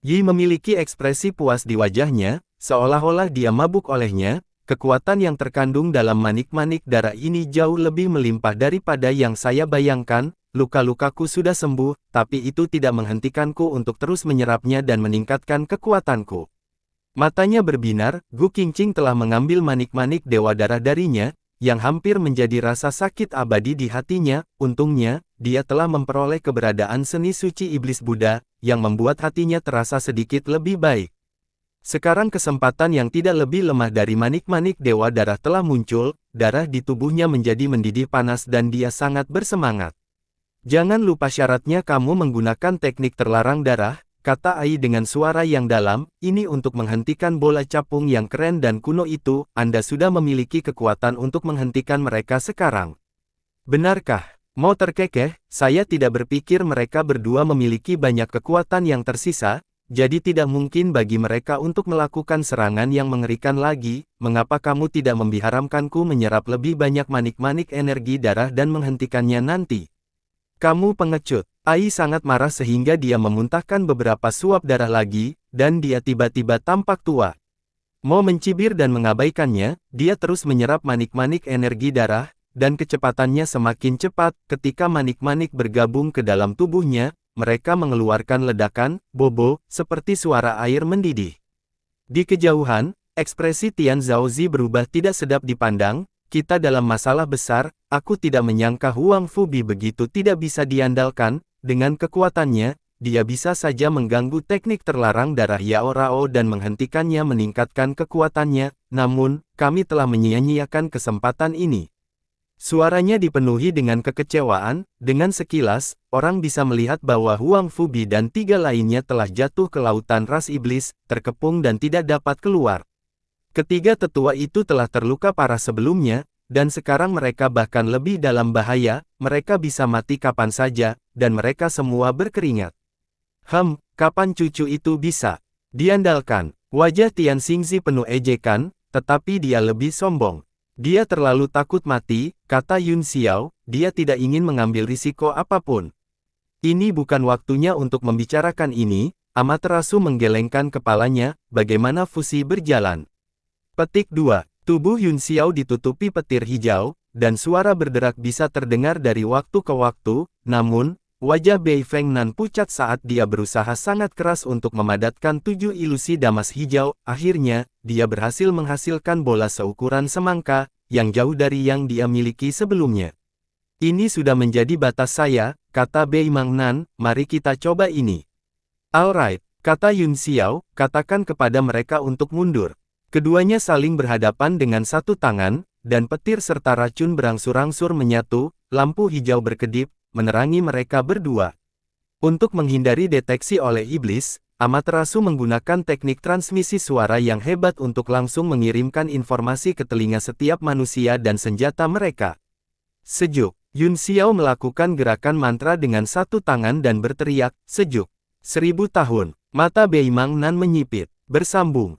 Speaker 1: Yi memiliki ekspresi puas di wajahnya, seolah-olah dia mabuk olehnya. Kekuatan yang terkandung dalam manik-manik darah ini jauh lebih melimpah daripada yang saya bayangkan. Luka-lukaku sudah sembuh, tapi itu tidak menghentikanku untuk terus menyerapnya dan meningkatkan kekuatanku. Matanya berbinar, Gu Qingqing telah mengambil manik-manik dewa darah darinya, yang hampir menjadi rasa sakit abadi di hatinya. Untungnya, dia telah memperoleh keberadaan seni suci iblis Buddha, yang membuat hatinya terasa sedikit lebih baik. Sekarang kesempatan yang tidak lebih lemah dari manik-manik dewa darah telah muncul, darah di tubuhnya menjadi mendidih panas dan dia sangat bersemangat. Jangan lupa syaratnya kamu menggunakan teknik terlarang darah, kata Ai dengan suara yang dalam, ini untuk menghentikan bola capung yang keren dan kuno itu. Anda sudah memiliki kekuatan untuk menghentikan mereka sekarang. Benarkah? Mo terkekeh, saya tidak berpikir mereka berdua memiliki banyak kekuatan yang tersisa, jadi tidak mungkin bagi mereka untuk melakukan serangan yang mengerikan lagi. Mengapa kamu tidak membiarkanku menyerap lebih banyak manik-manik energi darah dan menghentikannya nanti? Kamu pengecut. Ai sangat marah sehingga dia memuntahkan beberapa suap darah lagi, dan dia tiba-tiba tampak tua. Mo mencibir dan mengabaikannya, dia terus menyerap manik-manik energi darah, dan kecepatannya semakin cepat. Ketika manik-manik bergabung ke dalam tubuhnya, mereka mengeluarkan ledakan, bobo, seperti suara air mendidih. Di kejauhan, ekspresi Tian Zhaozi berubah tidak sedap dipandang. Kita dalam masalah besar. Aku tidak menyangka Huang Fubi begitu tidak bisa diandalkan. Dengan kekuatannya, dia bisa saja mengganggu teknik terlarang darah Yao Rao dan menghentikannya meningkatkan kekuatannya. Namun, kami telah menyia-nyiakan kesempatan ini. Suaranya dipenuhi dengan kekecewaan. Dengan sekilas, orang bisa melihat bahwa Huang Fubi dan 3 lainnya telah jatuh ke lautan ras iblis, terkepung dan tidak dapat keluar. Ketiga tetua itu telah terluka parah sebelumnya, dan sekarang mereka bahkan lebih dalam bahaya. Mereka bisa mati kapan saja, dan mereka semua berkeringat. Kapan cucu itu bisa diandalkan? Wajah Tian Xingzi penuh ejekan, tetapi dia lebih sombong. Dia terlalu takut mati, kata Yun Xiao, dia tidak ingin mengambil risiko apapun. Ini bukan waktunya untuk membicarakan ini. Amaterasu menggelengkan kepalanya. Bagaimana fusi berjalan? Petik 2. Tubuh Yun Xiao ditutupi petir hijau, dan suara berderak bisa terdengar dari waktu ke waktu. Namun, wajah Bei Feng Nan pucat saat dia berusaha sangat keras untuk memadatkan 7 ilusi damas hijau. Akhirnya, dia berhasil menghasilkan bola seukuran semangka, yang jauh dari yang dia miliki sebelumnya. Ini sudah menjadi batas saya, kata Bei Mangnan, mari kita coba ini. Alright, kata Yun Xiao, katakan kepada mereka untuk mundur. Keduanya saling berhadapan dengan satu tangan, dan petir serta racun berangsur-angsur menyatu, lampu hijau berkedip, menerangi mereka berdua. Untuk menghindari deteksi oleh iblis, Amaterasu menggunakan teknik transmisi suara yang hebat untuk langsung mengirimkan informasi ke telinga setiap manusia dan senjata mereka. Sejuk, Yun Xiao melakukan gerakan mantra dengan satu tangan dan berteriak, sejuk. 1000 tahun, mata Bei Mangnan menyipit, bersambung.